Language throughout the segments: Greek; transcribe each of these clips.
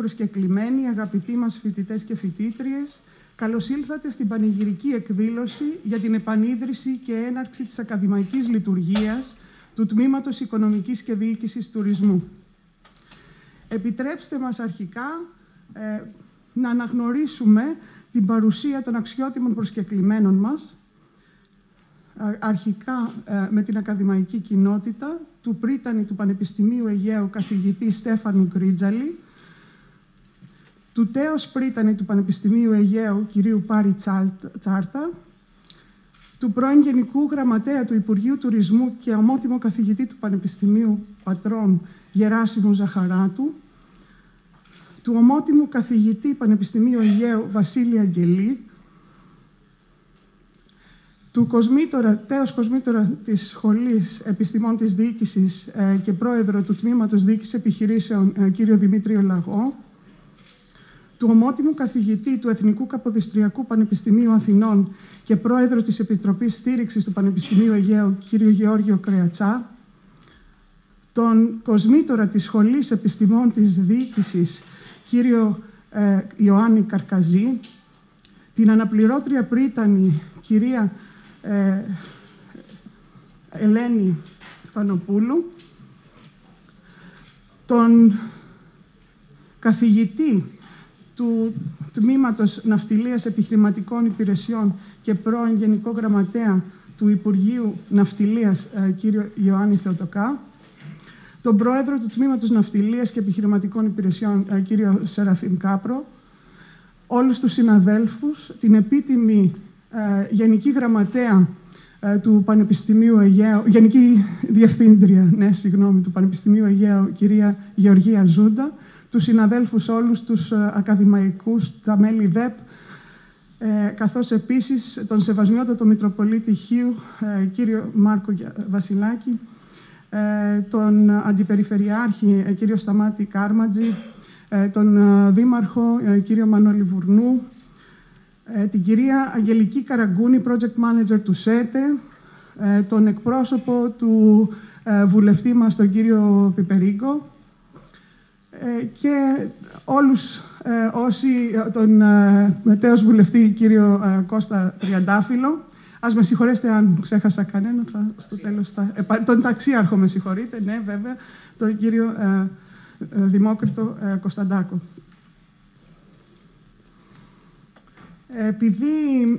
προσκεκλημένοι, αγαπητοί μας φοιτητές και φοιτήτριες, καλώς ήλθατε στην πανηγυρική εκδήλωση για την επανίδρυση και έναρξη της ακαδημαϊκής λειτουργίας του Τμήματος Οικονομικής και Διοίκησης Τουρισμού. Επιτρέψτε μας αρχικά να αναγνωρίσουμε την παρουσία των αξιότιμων προσκεκλημένων μας, αρχικά με την ακαδημαϊκή κοινότητα, του πρίτανη του Πανεπιστημίου Αιγαίου καθηγητή Στέφανου Κρίτζαλη, του τέος πρίτανη του Πανεπιστημίου Αιγαίου κυρίου Πάρη Τσάρτα, του πρώην Γενικού Γραμματέα του Υπουργείου Τουρισμού και ομότιμο καθηγητή του Πανεπιστημίου Πατρών Γεράσιμου Ζαχαράτου, του ομότιμου καθηγητή Πανεπιστημίου Αιγαίου Βασίλη Αγγελή, του τέος κοσμήτορα της Σχολής Επιστημών της Διοίκησης και πρόεδρο του Τμήματος Διοίκησης Επιχειρήσεων κύριο Δημήτριο Λαγό, του ομότιμου καθηγητή του Εθνικού Καποδιστριακού Πανεπιστημίου Αθηνών και πρόεδρο της Επιτροπής Στήριξης του Πανεπιστημίου Αιγαίου κύριο Γεώργιο Κρεατσά, τον κοσμήτορα της Σχολής Επιστημών της Διοίκησης κύριο Ιωάννη Καρκαζή, την αναπληρώτρια πρίτανη κυρία Ελένη Φανοπούλου, τον καθηγητή του Τμήματος Ναυτιλίας Επιχειρηματικών Υπηρεσιών και πρώην Γενικό Γραμματέα του Υπουργείου Ναυτιλίας κύριο Ιωάννη Θεοτοκά, τον πρόεδρο του Τμήματος Ναυτιλίας και Επιχειρηματικών Υπηρεσιών κύριο Σεραφείμ Κάπρο, όλους τους συναδέλφους, την επίτιμη Γενική Γραμματέα του Πανεπιστημίου Αιγαίου, Γενική Διευθύντρια, του Πανεπιστημίου Αιγαίου, κυρία Γεωργία Ζούντα, τους συναδέλφους όλους, τους ακαδημαϊκούς, τα μέλη ΔΕΠ, καθώς επίσης τον Σεβασμιότατο Μητροπολίτη Χίου, κύριο Μάρκο Βασιλάκη, τον Αντιπεριφερειάρχη, κύριο Σταμάτη Κάρματζη, τον Δήμαρχο, κύριο Μανώλη Βουρνού, την κυρία Αγγελική Καραγκούνη, project manager του ΣΕΤΕ, τον εκπρόσωπο του βουλευτή μας, τον κύριο Πιπερίγκο, και όλους όσοι, τον μετέως βουλευτή κύριο Κώστα Τριαντάφυλλο. Ας με συγχωρέσετε αν ξέχασα κανένα, στο τέλος τον ταξίαρχο με συγχωρείτε, ναι βέβαια, τον κύριο Δημόκριτο Κωνσταντάκο. Επειδή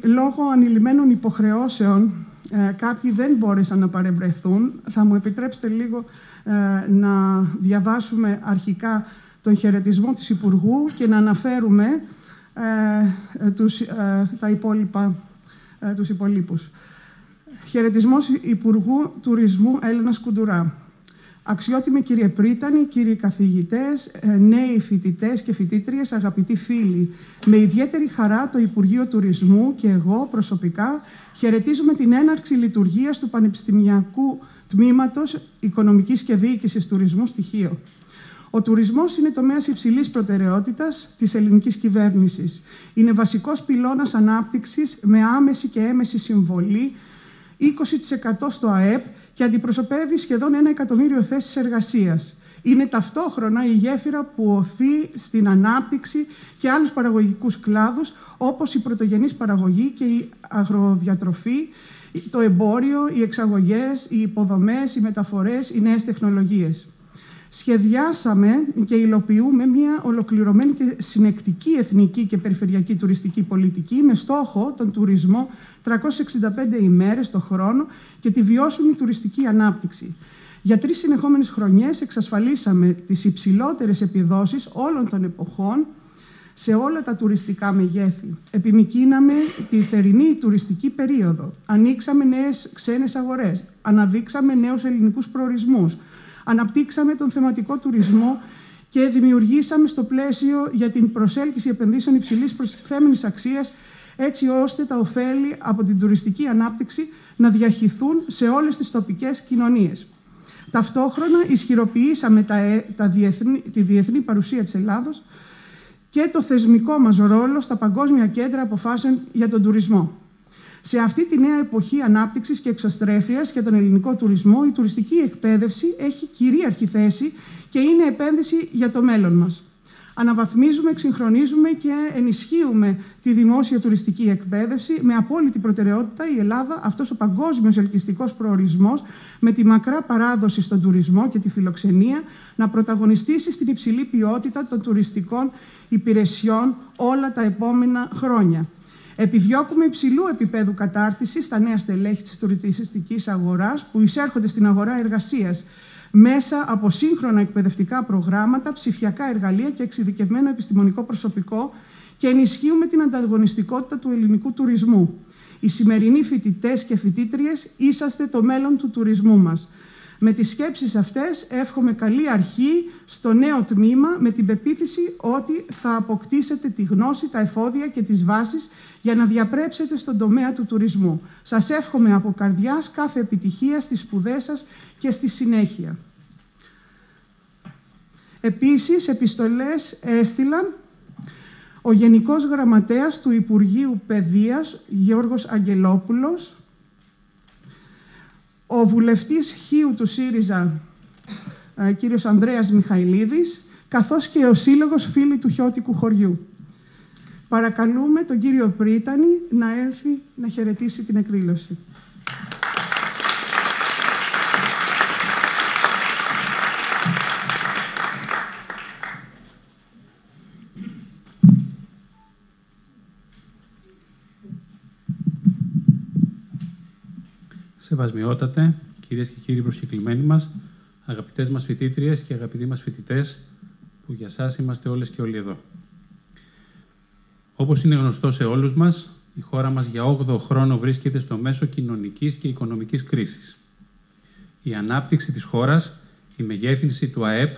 λόγω ανηλυμένων υποχρεώσεων κάποιοι δεν μπόρεσαν να παρευρεθούν, θα μου επιτρέψετε λίγο να διαβάσουμε αρχικά τον χαιρετισμό της Υπουργού και να αναφέρουμε τους υπολείπους. Χαιρετισμός Υπουργού Τουρισμού Έλενας Κουντουρά. Αξιότιμοι κύριε πρίτανη, κύριοι καθηγητές, νέοι φοιτητές και φοιτήτριες, αγαπητοί φίλοι, με ιδιαίτερη χαρά το Υπουργείο Τουρισμού και εγώ προσωπικά χαιρετίζουμε την έναρξη λειτουργίας του Πανεπιστημιακού Τμήματος Οικονομικής και Διοίκησης Τουρισμού στοιχείο. Ο τουρισμός είναι τομέας υψηλής προτεραιότητας της ελληνικής κυβέρνησης. Είναι βασικός πυλώνας ανάπτυξης με άμεση και έμεση συμβολή 20% στο ΑΕΠ και αντιπροσωπεύει σχεδόν 1 εκατομμύριο θέσεις εργασίας. Είναι ταυτόχρονα η γέφυρα που οθεί στην ανάπτυξη και άλλους παραγωγικούς κλάδους, όπως η πρωτογενής παραγωγή και η αγροδιατροφή, το εμπόριο, οι εξαγωγές, οι υποδομές, οι μεταφορές, οι νέες τεχνολογίες. Σχεδιάσαμε και υλοποιούμε μια ολοκληρωμένη και συνεκτική εθνική και περιφερειακή τουριστική πολιτική με στόχο τον τουρισμό 365 ημέρες το χρόνο και τη βιώσιμη τουριστική ανάπτυξη. Για 3 συνεχόμενες χρονιές εξασφαλίσαμε τις υψηλότερες επιδόσεις όλων των εποχών σε όλα τα τουριστικά μεγέθη. Επιμικρύναμε τη θερινή τουριστική περίοδο. Ανοίξαμε νέες ξένες αγορές. Αναδείξαμε νέους ελληνικούς προορισμούς. Αναπτύξαμε τον θεματικό τουρισμό και δημιουργήσαμε στο πλαίσιο για την προσέλκυση επενδύσεων υψηλής προστιθέμενης αξίας, έτσι ώστε τα ωφέλη από την τουριστική ανάπτυξη να διαχυθούν σε όλες τις τοπικές κοινωνίες. Ταυτόχρονα ισχυροποιήσαμε τη διεθνή παρουσία της Ελλάδος και το θεσμικό μας ρόλο στα παγκόσμια κέντρα αποφάσεων για τον τουρισμό. Σε αυτή τη νέα εποχή ανάπτυξης και εξωστρέφειας για τον ελληνικό τουρισμό, η τουριστική εκπαίδευση έχει κυρίαρχη θέση και είναι επένδυση για το μέλλον μας. Αναβαθμίζουμε, εξυγχρονίζουμε και ενισχύουμε τη δημόσια τουριστική εκπαίδευση. Με απόλυτη προτεραιότητα η Ελλάδα, αυτός ο παγκόσμιος ελκυστικός προορισμός, με τη μακρά παράδοση στον τουρισμό και τη φιλοξενία, να πρωταγωνιστήσει στην υψηλή ποιότητα των τουριστικών υπηρεσιών όλα τα επόμενα χρόνια. Επιδιώκουμε υψηλού επίπεδου κατάρτιση στα νέα στελέχη της τουριστικής αγοράς που εισέρχονται στην αγορά εργασίας μέσα από σύγχρονα εκπαιδευτικά προγράμματα, ψηφιακά εργαλεία και εξειδικευμένο επιστημονικό προσωπικό και ενισχύουμε την ανταγωνιστικότητα του ελληνικού τουρισμού. Οι σημερινοί φοιτητές και φοιτήτριες είσαστε το μέλλον του τουρισμού μας. Με τις σκέψεις αυτές εύχομαι καλή αρχή στο νέο τμήμα με την πεποίθηση ότι θα αποκτήσετε τη γνώση, τα εφόδια και τις βάσεις για να διαπρέψετε στον τομέα του τουρισμού. Σας εύχομαι από καρδιάς κάθε επιτυχία στις σπουδές σας και στη συνέχεια. Επίσης, επιστολές έστειλαν ο Γενικός Γραμματέας του Υπουργείου Παιδείας, Γιώργος Αγγελόπουλος, ο βουλευτής Χίου του ΣΥΡΙΖΑ, κύριος Ανδρέας Μιχαηλίδης, καθώς και ο Σύλλογος Φίλοι του Χιώτικου Χωριού. Παρακαλούμε τον κύριο Πρίτανη να έρθει να χαιρετήσει την εκδήλωση. Σεβασμιότατε, κυρίες και κύριοι προσκεκλημένοι μας, αγαπητές μας φοιτήτριες και αγαπητοί μας φοιτητές, που για σας είμαστε όλες και όλοι εδώ. Όπως είναι γνωστό σε όλους μας, η χώρα μας για 8ο χρόνο βρίσκεται στο μέσο κοινωνικής και οικονομικής κρίσης. Η ανάπτυξη της χώρας, η μεγέθυνση του ΑΕΠ,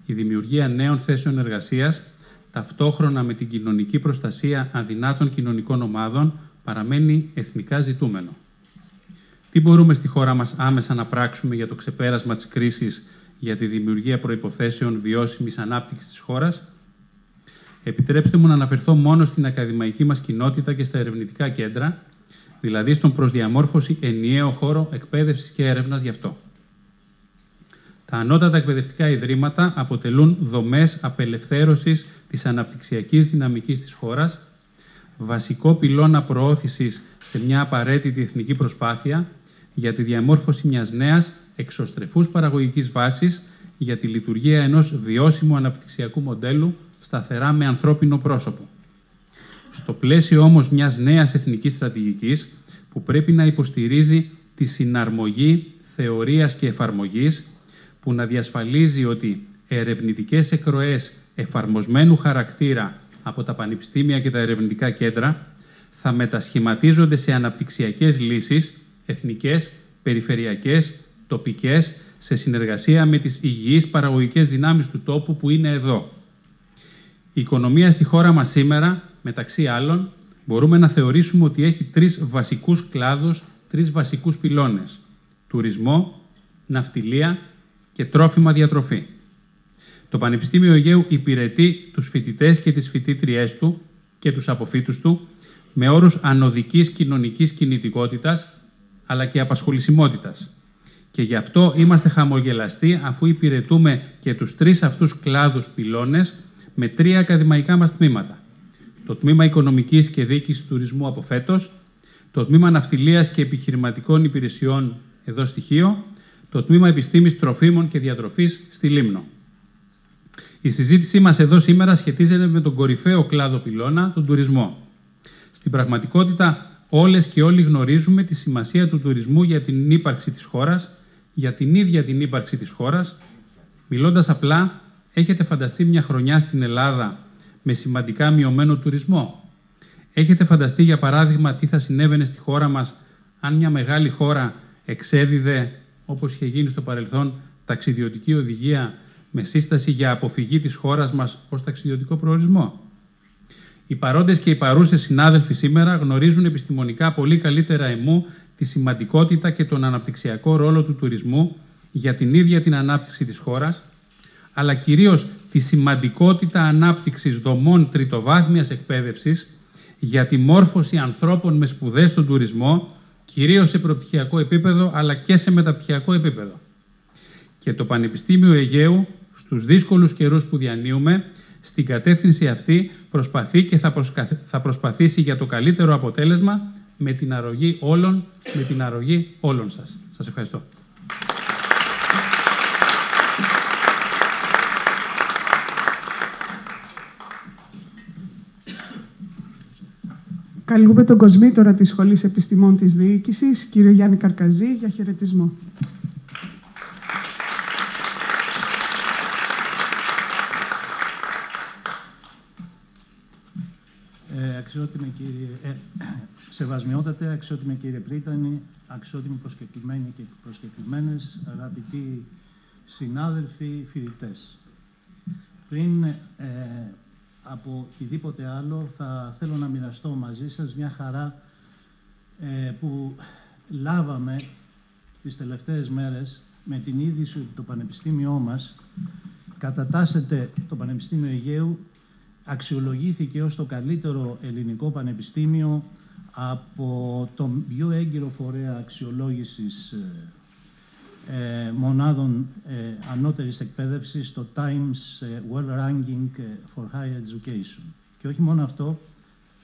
η δημιουργία νέων θέσεων εργασίας, ταυτόχρονα με την κοινωνική προστασία αδυνάτων κοινωνικών ομάδων, παραμένει εθνικά ζητούμενο. Τι μπορούμε στη χώρα μας άμεσα να πράξουμε για το ξεπέρασμα της κρίσης, για τη δημιουργία προϋποθέσεων βιώσιμης ανάπτυξης της χώρας? Επιτρέψτε μου να αναφερθώ μόνο στην ακαδημαϊκή μας κοινότητα και στα ερευνητικά κέντρα, δηλαδή στον προσδιαμόρφωση ενιαίο χώρο εκπαίδευσης και έρευνας γι' αυτό. Τα ανώτατα εκπαιδευτικά ιδρύματα αποτελούν δομές απελευθέρωσης της αναπτυξιακής δυναμικής της χώρας, βασικό πυλώνα προώθησης σε μια απαραίτητη εθνική προσπάθεια για τη διαμόρφωση μιας νέας εξωστρεφούς παραγωγικής βάσης για τη λειτουργία ενός βιώσιμου αναπτυξιακού μοντέλου σταθερά με ανθρώπινο πρόσωπο. Στο πλαίσιο όμως μιας νέας εθνικής στρατηγικής που πρέπει να υποστηρίζει τη συναρμογή θεωρίας και εφαρμογής, που να διασφαλίζει ότι ερευνητικές εκροές εφαρμοσμένου χαρακτήρα από τα πανεπιστήμια και τα ερευνητικά κέντρα θα μετασχηματίζονται σε αναπτυξιακές λύσεις, εθνικές, περιφερειακές, τοπικές, σε συνεργασία με τις υγιείς παραγωγικές δυνάμεις του τόπου που είναι εδώ. Η οικονομία στη χώρα μας σήμερα, μεταξύ άλλων, μπορούμε να θεωρήσουμε ότι έχει 3 βασικούς κλάδους, 3 βασικούς πυλώνες: τουρισμό, ναυτιλία και τρόφιμα διατροφή. Το Πανεπιστήμιο Αιγαίου υπηρετεί τους φοιτητές και τις φοιτήτριές του και τους αποφύτους του με όρους ανωδικής κοινωνικής κινητικότητας, αλλά και απασχολησιμότητας. Και γι' αυτό είμαστε χαμογελαστοί, αφού υπηρετούμε και τους 3 αυτούς κλάδους πυλώνες με 3 ακαδημαϊκά μας τμήματα. Το τμήμα Οικονομικής και Διοίκησης Τουρισμού από φέτος, το τμήμα Ναυτιλίας και Επιχειρηματικών Υπηρεσιών εδώ στη Χίο, το τμήμα Επιστήμης Τροφίμων και Διατροφής στη Λίμνο. Η συζήτησή μας εδώ σήμερα σχετίζεται με τον κορυφαίο κλάδο πυλώνα, τον τουρισμό. Στην πραγματικότητα, όλες και όλοι γνωρίζουμε τη σημασία του τουρισμού για την ύπαρξη της χώρας, για την ίδια την ύπαρξη της χώρας. Μιλώντας απλά, έχετε φανταστεί μια χρονιά στην Ελλάδα με σημαντικά μειωμένο τουρισμό? Έχετε φανταστεί, για παράδειγμα, τι θα συνέβαινε στη χώρα μας αν μια μεγάλη χώρα εξέδιδε, όπως είχε γίνει στο παρελθόν, ταξιδιωτική οδηγία με σύσταση για αποφυγή της χώρας μας ως ταξιδιωτικό προορισμό? Οι παρόντες και οι παρούσες συνάδελφοι σήμερα γνωρίζουν επιστημονικά πολύ καλύτερα εμού τη σημαντικότητα και τον αναπτυξιακό ρόλο του τουρισμού για την ίδια την ανάπτυξη της χώρας, αλλά κυρίως τη σημαντικότητα ανάπτυξης δομών τριτοβάθμιας εκπαίδευσης για τη μόρφωση ανθρώπων με σπουδές στον τουρισμό, κυρίως σε προπτυχιακό επίπεδο, αλλά και σε μεταπτυχιακό επίπεδο. Και το Πανεπιστήμιο Αιγαίου, στους δύσκολους καιρούς που διανύουμε, Στην κατεύθυνση αυτή προσπαθεί και θα προσπαθήσει για το καλύτερο αποτέλεσμα με την αρρωγή όλων σας. Σας ευχαριστώ. Καλούμε τον κοσμήτορα της Σχολής Επιστημών της Διοίκησης, κύριο Γιάννη Καρκαζή, για χαιρετισμό. Σεβασμιότατε, αξιότιμε κύριε Πρίτανη, αξιότιμοι προσκεκλημένοι και προσκεκλημένες, αγαπητοί συνάδελφοι, φοιτητές. Πριν από οτιδήποτε άλλο, θα θέλω να μοιραστώ μαζί σας μια χαρά που λάβαμε τις τελευταίες μέρες με την είδηση ότι το Πανεπιστήμιό μας κατατάσσεται, το Πανεπιστήμιο Αιγαίου, αξιολογήθηκε ως το καλύτερο ελληνικό πανεπιστήμιο από τον πιο έγκυρο φορέα αξιολόγησης μονάδων ανώτερης εκπαίδευσης, το Times World Ranking for Higher Education. Και όχι μόνο αυτό,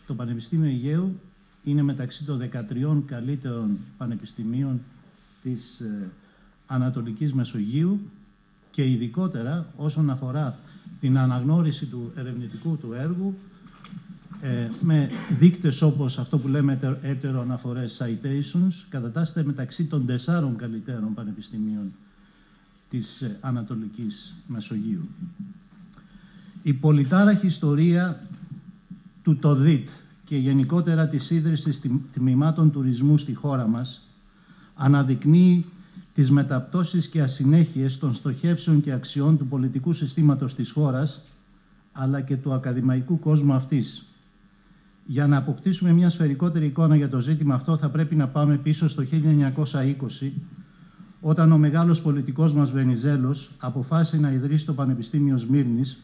το Πανεπιστήμιο Αιγαίου είναι μεταξύ των 13 καλύτερων πανεπιστημίων της Ανατολικής Μεσογείου και ειδικότερα όσον αφορά την αναγνώριση του ερευνητικού του έργου με δείκτες όπως αυτό που λέμε έτεροαναφορές citations, κατατάσσεται μεταξύ των 4 καλύτερων πανεπιστημίων της Ανατολικής Μεσογείου. Η πολυτάραχη ιστορία του ΤΟΔΙΤ και γενικότερα της ίδρυσης τμήματων τουρισμού στη χώρα μας αναδεικνύει τις μεταπτώσεις και ασυνέχειες των στοχεύσεων και αξιών του πολιτικού συστήματος της χώρας, αλλά και του ακαδημαϊκού κόσμου αυτής. Για να αποκτήσουμε μια σφαιρικότερη εικόνα για το ζήτημα αυτό, θα πρέπει να πάμε πίσω στο 1920, όταν ο μεγάλος πολιτικός μας Βενιζέλος αποφάσισε να ιδρύσει το Πανεπιστήμιο Σμύρνης,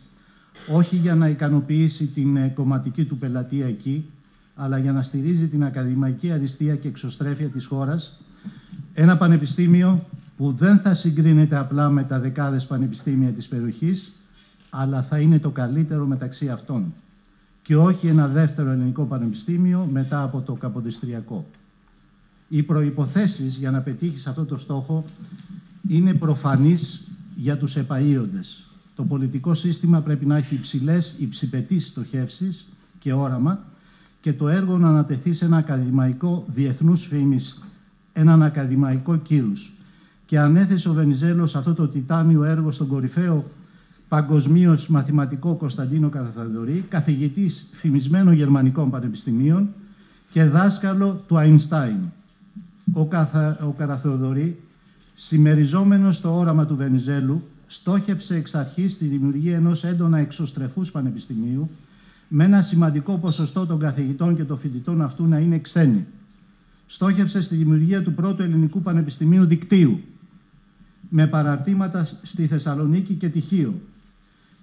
όχι για να ικανοποιήσει την κομματική του πελατεία εκεί, αλλά για να στηρίζει την ακαδημαϊκή αριστεία και εξωστρέφεια της χώρας, ένα πανεπιστήμιο που δεν θα συγκρίνεται απλά με τα δεκάδες πανεπιστήμια της περιοχής, αλλά θα είναι το καλύτερο μεταξύ αυτών και όχι ένα δεύτερο ελληνικό πανεπιστήμιο μετά από το Καποδιστριακό. Οι προϋποθέσεις για να πετύχεις αυτό το στόχο είναι προφανείς για τους επαΐοντες. Το πολιτικό σύστημα πρέπει να έχει υψηπετείς στοχεύσεις και όραμα και το έργο να ανατεθεί σε ένα ακαδημαϊκό διεθνούς φήμης, έναν ακαδημαϊκό κύρους. Και ανέθεσε ο Βενιζέλος αυτό το τιτάνιο έργο στον κορυφαίο παγκοσμίως μαθηματικό Κωνσταντίνο Καραθεοδωρή, καθηγητής φημισμένων γερμανικών πανεπιστημίων και δάσκαλο του Αϊνστάιν. Ο Καραθεοδωρή, συμμεριζόμενος το όραμα του Βενιζέλου, στόχευσε εξ αρχής τη δημιουργία ενός έντονα εξωστρεφούς πανεπιστημίου, με ένα σημαντικό ποσοστό των καθηγητών και των φοιτητών αυτού να είναι ξένοι. Στόχευσε στη δημιουργία του πρώτου ελληνικού πανεπιστημίου δικτύου, με παραρτήματα στη Θεσσαλονίκη και Τυχείο.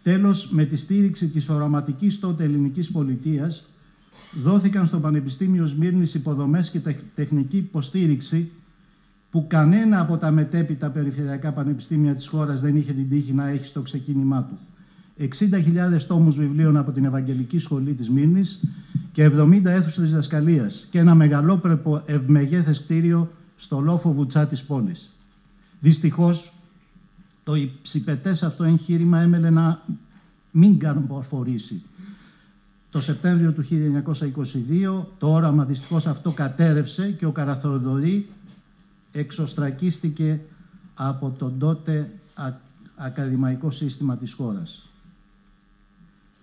Τέλος, με τη στήριξη της οραματικής τότε ελληνικής πολιτείας, δόθηκαν στο Πανεπιστήμιο Σμύρνης υποδομές και τεχνική υποστήριξη που κανένα από τα μετέπειτα περιφερειακά πανεπιστήμια της χώρας δεν είχε την τύχη να έχει στο ξεκίνημά του. 60.000 τόμους βιβλίων από την Ευαγγελική Σχολή της Μύρνης και 70 αίθουσες διδασκαλίας και ένα μεγαλόπρεπο ευμεγέθες κτίριο στο λόφο Βουτσά της πόλης. Δυστυχώς, το υψηπετές αυτό εγχείρημα έμελε να μην καρποφορήσει. Το Σεπτέμβριο του 1922 το όραμα δυστυχώς αυτό κατέρευσε και ο Καραθεοδωρή εξωστρακίστηκε από τον τότε ακαδημαϊκό σύστημα της χώρας.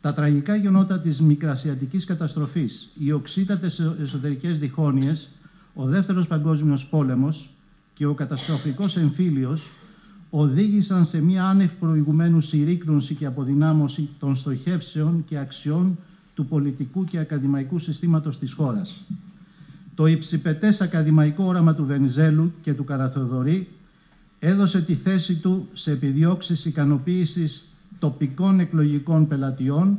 Τα τραγικά γεγονότα της μικρασιατικής καταστροφής, οι οξύτατες εσωτερικές διχόνοιες, ο Δεύτερος Παγκόσμιος Πόλεμος και ο καταστροφικός εμφύλιος οδήγησαν σε μια άνευ προηγουμένου συρρίκνωση και αποδυνάμωση των στοχεύσεων και αξιών του πολιτικού και ακαδημαϊκού συστήματος της χώρας. Το υψηπετές ακαδημαϊκό όραμα του Βενιζέλου και του Καραθεοδωρή έδωσε τη θέση του σε επιδιώξεις ικανοποίησης τοπικών εκλογικών πελατειών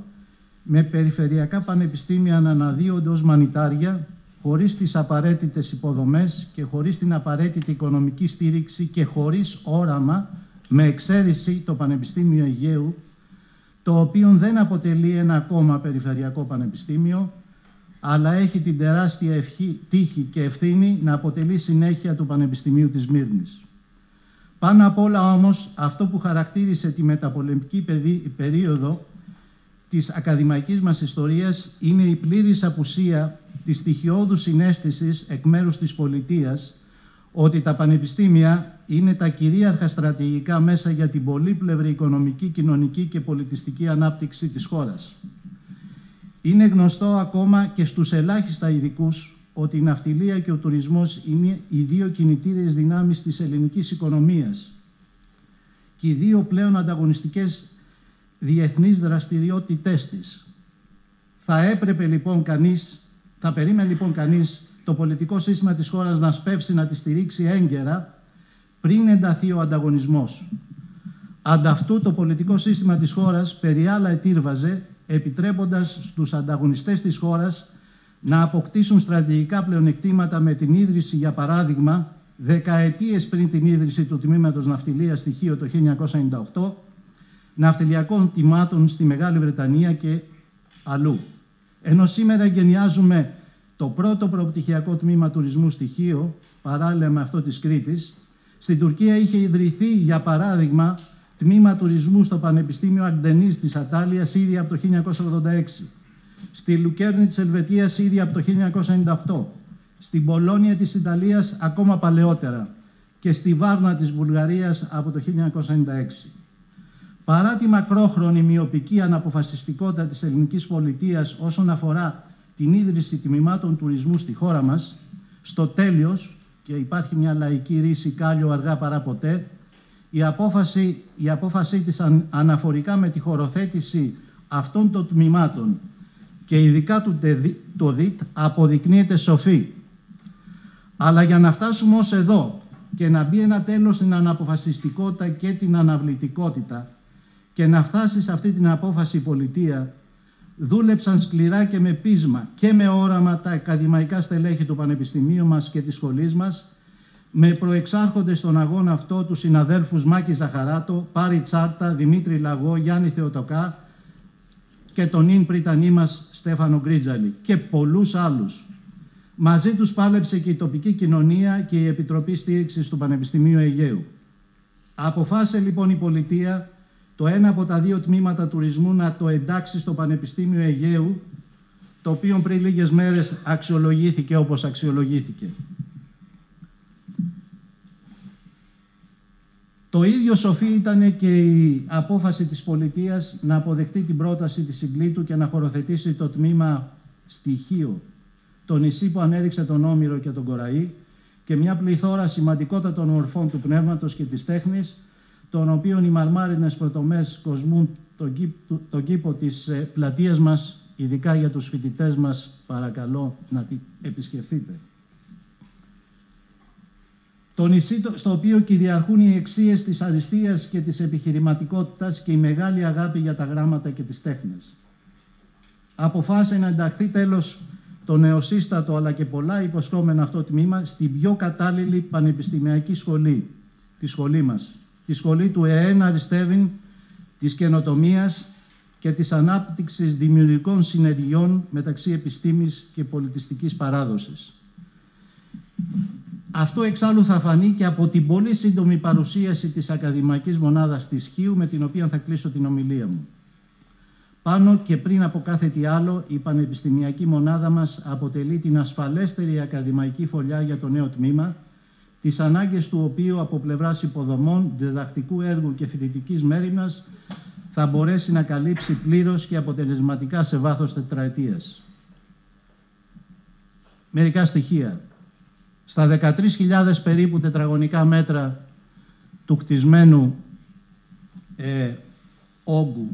με περιφερειακά πανεπιστήμια να αναδύονται ως μανιτάρια, χωρίς τις απαραίτητες υποδομές και χωρίς την απαραίτητη οικονομική στήριξη και χωρίς όραμα, με εξαίρεση το Πανεπιστήμιο Αιγαίου, το οποίο δεν αποτελεί ένα ακόμα περιφερειακό πανεπιστήμιο, αλλά έχει την τεράστια τύχη και ευθύνη να αποτελεί συνέχεια του Πανεπιστημίου της Μύρνης. Πάνω απ' όλα όμως, αυτό που χαρακτήρισε τη μεταπολεμική περίοδο της ακαδημαϊκής μας ιστορίας είναι η πλήρης απουσία της στοιχειώδους συναίσθησης εκ μέρους της πολιτείας ότι τα πανεπιστήμια είναι τα κυρίαρχα στρατηγικά μέσα για την πολύπλευρη οικονομική, κοινωνική και πολιτιστική ανάπτυξη της χώρας. Είναι γνωστό ακόμα και στους ελάχιστα ειδικούς ότι η ναυτιλία και ο τουρισμός είναι οι δύο κινητήριες δυνάμεις της ελληνικής οικονομίας και οι δύο πλέον ανταγωνιστικές διεθνείς δραστηριότητές της. Θα περίμενε λοιπόν κανείς το πολιτικό σύστημα της χώρας να σπεύσει να τη στηρίξει έγκαιρα πριν ενταθεί ο ανταγωνισμός. Ανταυτού το πολιτικό σύστημα της χώρας περί άλλα ετήρβαζε, επιτρέποντας στους ανταγωνιστές της χώρας να αποκτήσουν στρατηγικά πλεονεκτήματα με την ίδρυση, για παράδειγμα, δεκαετίες πριν την ίδρυση του Τμήματος Ναυτιλίας στη Χίο το 1998, ναυτιλιακών τιμάτων στη Μεγάλη Βρετανία και αλλού. Ενώ σήμερα εγκαινιάζουμε το πρώτο προπτυχιακό τμήμα τουρισμού στη Χίο, παράλληλα με αυτό της Κρήτης, στην Τουρκία είχε ιδρυθεί, για παράδειγμα, τμήμα τουρισμού στο Πανεπιστήμιο Αγντενής της Ατάλειας ήδη από το 1986, στη Λουκέρνη της Ελβετίας ήδη από το 1998, στην Πολόνια της Ιταλίας ακόμα παλαιότερα και στη Βάρνα της Βουλγαρίας από το 1996. Παρά τη μακρόχρονη μειοπική αναποφασιστικότητα της ελληνικής πολιτείας όσον αφορά την ίδρυση τμήματων τουρισμού στη χώρα μας, στο τέλος, και υπάρχει μια λαϊκή ρίση κάλιο αργά παρά ποτέ, η απόφαση της αναφορικά με τη χωροθέτηση αυτών των τμήματων και ειδικά το ΔΙΤ αποδεικνύεται σοφή. Αλλά για να φτάσουμε ως εδώ και να μπει ένα τέλος στην αναποφασιστικότητα και την αναβλητικότητα και να φτάσει σε αυτή την απόφαση η πολιτεία, δούλεψαν σκληρά και με πείσμα και με όραμα τα ακαδημαϊκά στελέχη του Πανεπιστημίου μας και της σχολής μας, με προεξάρχοντες στον αγώνα αυτό τους συναδέλφους Μάκη Ζαχαράτο, Πάρη Τσάρτα, Δημήτρη Λαγό, Γιάννη Θεοτοκά και τον ίν πριτανή μας Στέφανο Γκρίτζαλη και πολλούς άλλους. Μαζί τους πάλεψε και η τοπική κοινωνία και η Επιτροπή Στήριξης του Πανεπιστημίου Αιγαίου. Αποφάσισε λοιπόν η πολιτεία το ένα από τα δύο τμήματα τουρισμού να το εντάξει στο Πανεπιστήμιο Αιγαίου, το οποίο πριν λίγες μέρες αξιολογήθηκε όπως αξιολογήθηκε. Το ίδιο σοφή ήταν και η απόφαση της πολιτείας να αποδεχτεί την πρόταση της Συγκλήτου και να χωροθετήσει το τμήμα στοιχείο, το νησί που ανέδειξε τον Όμηρο και τον Κοραή και μια πληθώρα σημαντικότατων μορφών του πνεύματος και της τέχνης, των οποίων οι μαρμάρινες πρωτομές κοσμούν τον κήπο της πλατείας μας, ειδικά για τους φοιτητές μας, παρακαλώ να την επισκεφτείτε. Το νησί στο οποίο κυριαρχούν οι αξίες της αριστείας και της επιχειρηματικότητας και η μεγάλη αγάπη για τα γράμματα και τις τέχνες. Αποφάσισε να ενταχθεί τέλος το νεοσύστατο αλλά και πολλά υποσχόμενο αυτό τμήμα στην πιο κατάλληλη πανεπιστημιακή σχολή, τη σχολή μας. Τη σχολή του ΕΕΝ Αριστεύειν, της καινοτομίας και της ανάπτυξης δημιουργικών συνεργειών μεταξύ επιστήμης και πολιτιστικής παράδοσης. Αυτό εξάλλου θα φανεί και από την πολύ σύντομη παρουσίαση της ακαδημαϊκής μονάδας της Χίου, με την οποία θα κλείσω την ομιλία μου. Πάνω και πριν από κάθε τι άλλο, η πανεπιστημιακή μονάδα μας αποτελεί την ασφαλέστερη ακαδημαϊκή φωλιά για το νέο τμήμα, τις ανάγκες του οποίου από πλευράς υποδομών, διδακτικού έργου και φοιτητικής μέριμνας θα μπορέσει να καλύψει πλήρως και αποτελεσματικά σε βάθος τετραετίας. Μερικά στοιχεία. Στα 13.000 περίπου τετραγωνικά μέτρα του χτισμένου όγκου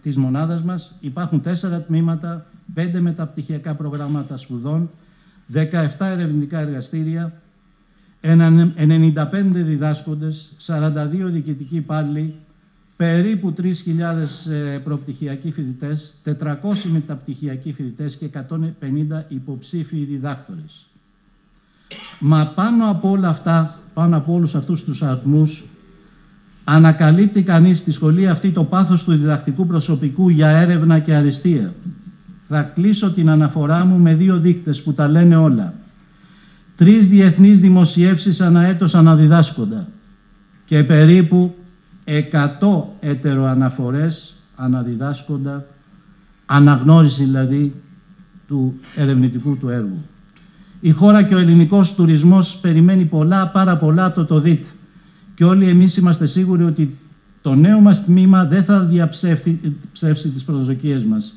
της μονάδας μας υπάρχουν 4 τμήματα, 5 μεταπτυχιακά προγράμματα σπουδών, 17 ερευνητικά εργαστήρια, 95 διδάσκοντες, 42 διοικητικοί υπάλληλοι, περίπου 3.000 προπτυχιακοί φοιτητές, 400 μεταπτυχιακοί φοιτητές και 150 υποψήφιοι διδάκτορες. Μα πάνω από όλα αυτά, πάνω από όλους αυτούς τους αριθμούς, ανακαλύπτει κανείς στη σχολή αυτή το πάθος του διδακτικού προσωπικού για έρευνα και αριστεία. Θα κλείσω την αναφορά μου με 2 δείκτες που τα λένε όλα. 3 διεθνείς δημοσιεύσεις ανά έτος αναδιδάσκοντα και περίπου 100 ετεροαναφορές αναδιδάσκοντα, αναγνώριση δηλαδή του ερευνητικού του έργου. Η χώρα και ο ελληνικός τουρισμός περιμένει πολλά, πάρα πολλά από το ΔΙΤ και όλοι εμείς είμαστε σίγουροι ότι το νέο μας τμήμα δεν θα διαψεύσει τις προσδοκίες μας.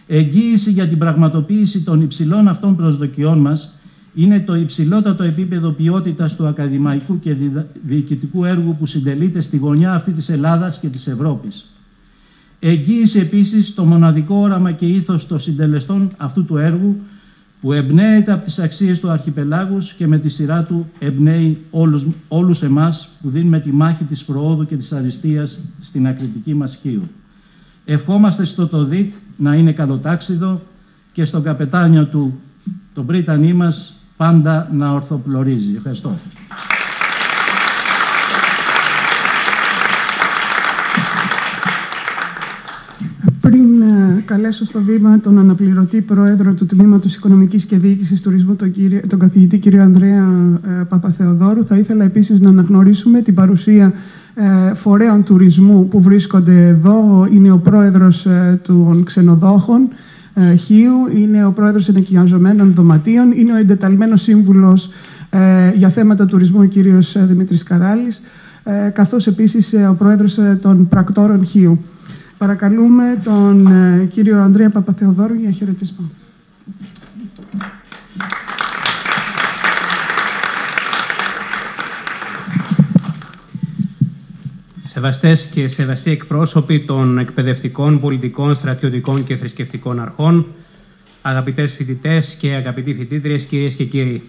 Εγγύηση για την πραγματοποίηση των υψηλών αυτών προσδοκιών μας είναι το υψηλότατο επίπεδο ποιότητας του ακαδημαϊκού και διοικητικού έργου που συντελείται στη γωνιά αυτή της Ελλάδας και της Ευρώπης. Εγγύηση επίσης το μοναδικό όραμα και ήθος των συντελεστών αυτού του έργου που εμπνέεται από τις αξίες του αρχιπελάγους και με τη σειρά του εμπνέει όλους εμάς που δίνουμε τη μάχη της προόδου και της αριστείας στην ακριτική μας Χίου. Ευχόμαστε στο ΤΟΔΙΤ να είναι καλοτάξιδο και στον καπετάνιο του, τον πρίτανή μας, πάντα να ορθοπλορίζει. Ευχαριστώ. Πριν καλέσω στο βήμα τον αναπληρωτή πρόεδρο του Τμήματος Οικονομικής και Διοίκησης Τουρισμού, τον καθηγητή κ. Ανδρέα Παπαθεοδόρου, θα ήθελα επίσης να αναγνωρίσουμε την παρουσία φορέων τουρισμού που βρίσκονται εδώ. Είναι ο πρόεδρος των ξενοδόχων Χίου, είναι ο πρόεδρος ενοικιαζομένων δωματίων, είναι ο εντεταλμένος σύμβουλος για θέματα τουρισμού, ο κ. Δημήτρης Καράλης, καθώς επίσης ο πρόεδρος των πρακτόρων Χίου. Παρακαλούμε τον κύριο Ανδρέα Παπαθεοδόρου για χαιρετισμό. Σεβαστές και σεβαστοί εκπρόσωποι των εκπαιδευτικών, πολιτικών, στρατιωτικών και θρησκευτικών αρχών, αγαπητές φοιτητές και αγαπητοί φοιτήτριες, κυρίες και κύριοι.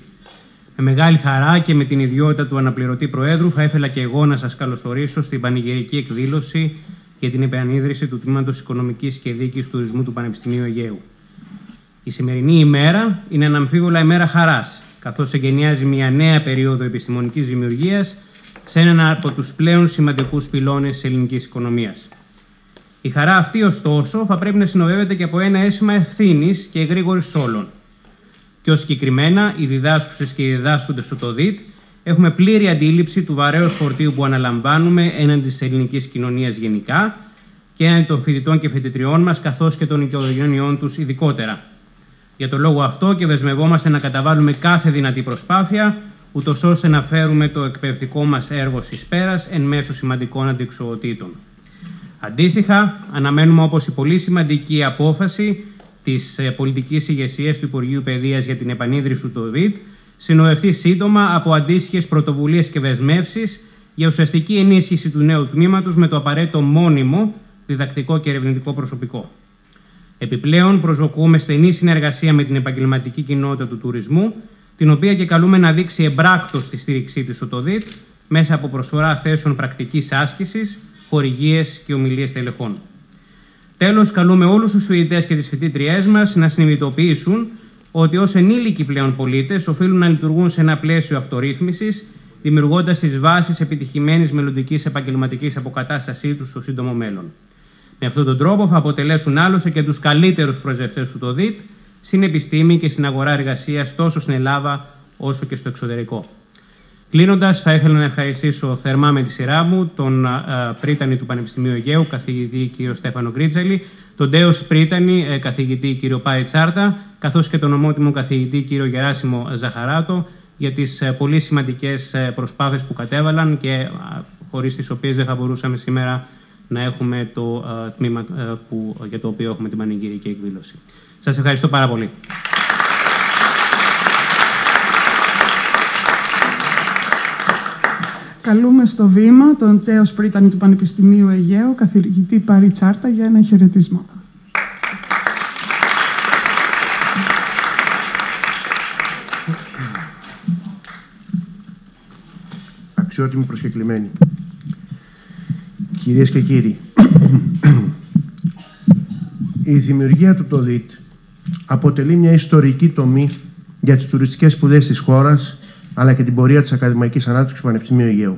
Με μεγάλη χαρά και με την ιδιότητα του αναπληρωτή Προέδρου, θα ήθελα και εγώ να σας καλωσορίσω στην πανηγυρική εκδήλωση για την επανίδρυση του Τμήματος Οικονομικής και Διοίκησης Τουρισμού του Πανεπιστημίου Αιγαίου. Η σημερινή ημέρα είναι αναμφίβολα ημέρα χαράς, καθώς εγκαινιάζει μια νέα περίοδο επιστημονικής δημιουργίας σε έναν από τους πλέον σημαντικούς πυλώνες της ελληνικής οικονομίας. Η χαρά αυτή, ωστόσο, θα πρέπει να συνοδεύεται και από ένα αίσθημα ευθύνης και εγρήγορης όλων. Πιο συγκεκριμένα, οι διδάσκουσες και οι διδάσκοντες στο ΤΟΔΙΤ έχουμε πλήρη αντίληψη του βαρέως φορτίου που αναλαμβάνουμε έναντι της ελληνικής κοινωνίας γενικά και έναντι των φοιτητών και φοιτητριών μας, καθώς και των οικογενειών τους ειδικότερα. Για τον λόγο αυτό και δεσμευόμαστε να καταβάλουμε κάθε δυνατή προσπάθεια, ούτως ώστε να φέρουμε το εκπαιδευτικό μας έργο στις πέρας εν μέσω σημαντικών αντικσοοτήτων. Αντίστοιχα, αναμένουμε όπως η πολύ σημαντική απόφαση της πολιτικής ηγεσίας του Υπουργείου Παιδείας για την επανίδρυση του ΤΟΔΙΤ συνοδευτεί σύντομα από αντίστοιχες πρωτοβουλίες και δεσμεύσεις για ουσιαστική ενίσχυση του νέου τμήματος με το απαραίτητο μόνιμο διδακτικό και ερευνητικό προσωπικό. Επιπλέον, προσδοκούμε στενή συνεργασία με την επαγγελματική κοινότητα του τουρισμού, την οποία και καλούμε να δείξει εμπράκτος στη στήριξή της στο ΤΟΔΙΤ μέσα από προσφορά θέσεων πρακτικής άσκησης, χορηγίες και ομιλίες τελεχών. Τέλος, καλούμε όλους τους φοιτητές και τις φοιτήτριές μας να συνειδητοποιήσουν ότι ως ενήλικοι πλέον πολίτες οφείλουν να λειτουργούν σε ένα πλαίσιο αυτορύθμισης, δημιουργώντας τις βάσεις επιτυχημένης μελλοντικής επαγγελματικής αποκατάστασής τους στο σύντομο μέλλον. Με αυτόν τον τρόπο θα αποτελέσουν άλλωστε και τους καλύτερους προσδευτές του ΤΟΔΙΤ στην επιστήμη και στην αγορά εργασίας τόσο στην Ελλάδα όσο και στο εξωτερικό. Κλείνοντας, θα ήθελα να ευχαριστήσω θερμά με τη σειρά μου τον πρίτανη του Πανεπιστημίου Αιγαίου, καθηγητή κ. Στέφανο Γκρίτζελη, τον τέος πρίτανη καθηγητή κ. Πάρη Τσάρτα, καθώς και τον ομότιμο καθηγητή κ. Γεράσιμο Ζαχαράτο, για τις πολύ σημαντικές προσπάθειες που κατέβαλαν και χωρίς τις οποίες δεν θα μπορούσαμε σήμερα να έχουμε το τμήμα για το οποίο έχουμε την πανηγυρική εκδήλωση. Σας ευχαριστώ πάρα πολύ. Καλούμε στο βήμα τον τέος πρίτανη του Πανεπιστημίου Αιγαίου, καθηγητή Πάρη Τσάρτα, για ένα χαιρετισμό. Αξιότιμοι προσκεκλημένοι, κυρίες και κύριοι, η δημιουργία του ΤΟΔΙΤ αποτελεί μια ιστορική τομή για τις τουριστικές σπουδές της χώρας, αλλά και την πορεία της ακαδημαϊκής ανάπτυξης του Πανεπιστημίου Αιγαίου.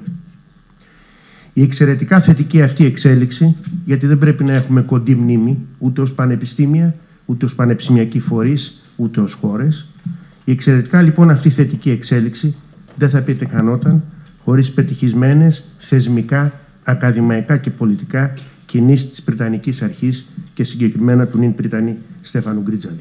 Η εξαιρετικά θετική αυτή εξέλιξη, γιατί δεν πρέπει να έχουμε κοντή μνήμη ούτε ως πανεπιστήμια, ούτε ως πανεπιστημιακοί φορείς, ούτε ως χώρες. Η εξαιρετικά λοιπόν αυτή θετική εξέλιξη δεν θα επιτευχανόταν χωρίς πετυχισμένες θεσμικά, ακαδημαϊκά και πολιτικά κινήσεις της Πριτανικής Αρχής και συγκεκριμένα του νυν Πριτανή Στέφανου Γκρίτζαλη.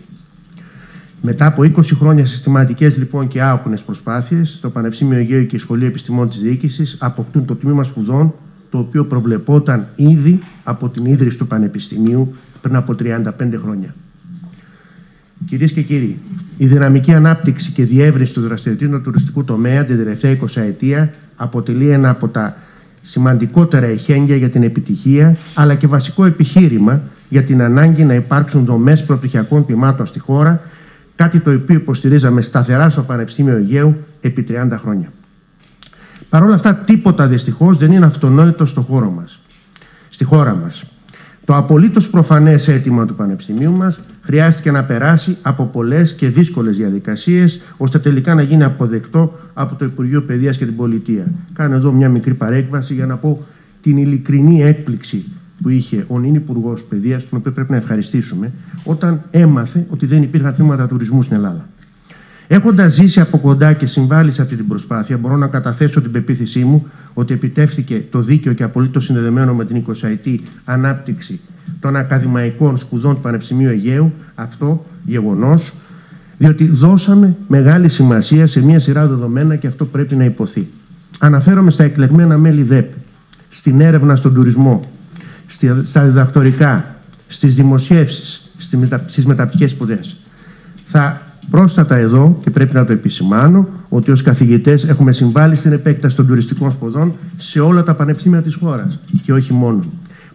Μετά από 20 χρόνια συστηματικές λοιπόν και άοκνες προσπάθειες, το Πανεπιστήμιο Αιγαίου και η Σχολή Επιστημών της Διοίκησης αποκτούν το τμήμα σπουδών, το οποίο προβλεπόταν ήδη από την ίδρυση του Πανεπιστημίου πριν από 35 χρόνια. Κυρίες και κύριοι, η δυναμική ανάπτυξη και διεύρυνση του δραστηριοτήτων του τουριστικού τομέα την τελευταία 20 ετία αποτελεί ένα από τα σημαντικότερα εχέγγυα για την επιτυχία, αλλά και βασικό επιχείρημα για την ανάγκη να υπάρξουν δομές προπτυχιακών τμήματων στη χώρα, κάτι το οποίο υποστηρίζαμε σταθερά στο Πανεπιστήμιο Αιγαίου επί 30 χρόνια. Παρ' όλα αυτά, τίποτα δυστυχώς δεν είναι αυτονόητο στη χώρα μας. Το απολύτως προφανές αίτημα του Πανεπιστημίου μας χρειάστηκε να περάσει από πολλές και δύσκολες διαδικασίες, ώστε τελικά να γίνει αποδεκτό από το Υπουργείο Παιδείας και την Πολιτεία. Κάνω εδώ μια μικρή παρέκβαση για να πω την ειλικρινή έκπληξη που είχε ο νυν Υπουργός Παιδείας, τον οποίο πρέπει να ευχαριστήσουμε, όταν έμαθε ότι δεν υπήρχαν τμήματα τουρισμού στην Ελλάδα. Έχοντας ζήσει από κοντά και συμβάλει σε αυτή την προσπάθεια, μπορώ να καταθέσω την πεποίθησή μου ότι επιτεύχθηκε το δίκαιο και απολύτως συνδεδεμένο με την 20ετή ανάπτυξη των ακαδημαϊκών σπουδών του Πανεπιστημίου Αιγαίου, αυτό γεγονός, διότι δώσαμε μεγάλη σημασία σε μια σειρά δεδομένα και αυτό πρέπει να υποθεί. Αναφέρομαι στα εκλεγμένα μέλη ΔΕΠ, στην έρευνα στον τουρισμό, στα διδακτορικά, στις δημοσιεύσεις, στις μεταπτυχιακές σπουδές. Θα πρόσθετα εδώ, και πρέπει να το επισημάνω, ότι ως καθηγητές έχουμε συμβάλει στην επέκταση των τουριστικών σπουδών σε όλα τα πανεπιστήμια της χώρας και όχι μόνο.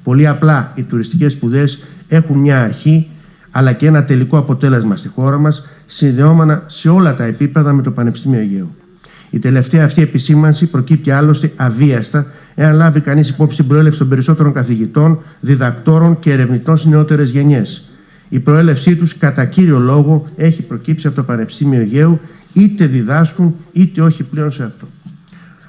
Πολύ απλά οι τουριστικές σπουδές έχουν μια αρχή αλλά και ένα τελικό αποτέλεσμα στη χώρα μας, συνδεόμενα σε όλα τα επίπεδα με το Πανεπιστήμιο Αιγαίου. Η τελευταία αυτή επισήμανση προκύπτει άλλωστε αβίαστα, εάν λάβει κανείς υπόψη την προέλευση των περισσότερων καθηγητών, διδακτόρων και ερευνητών στις νεότερες γενιές. Η προέλευσή τους κατά κύριο λόγο έχει προκύψει από το Πανεπιστήμιο Αιγαίου, είτε διδάσκουν είτε όχι πλέον σε αυτό.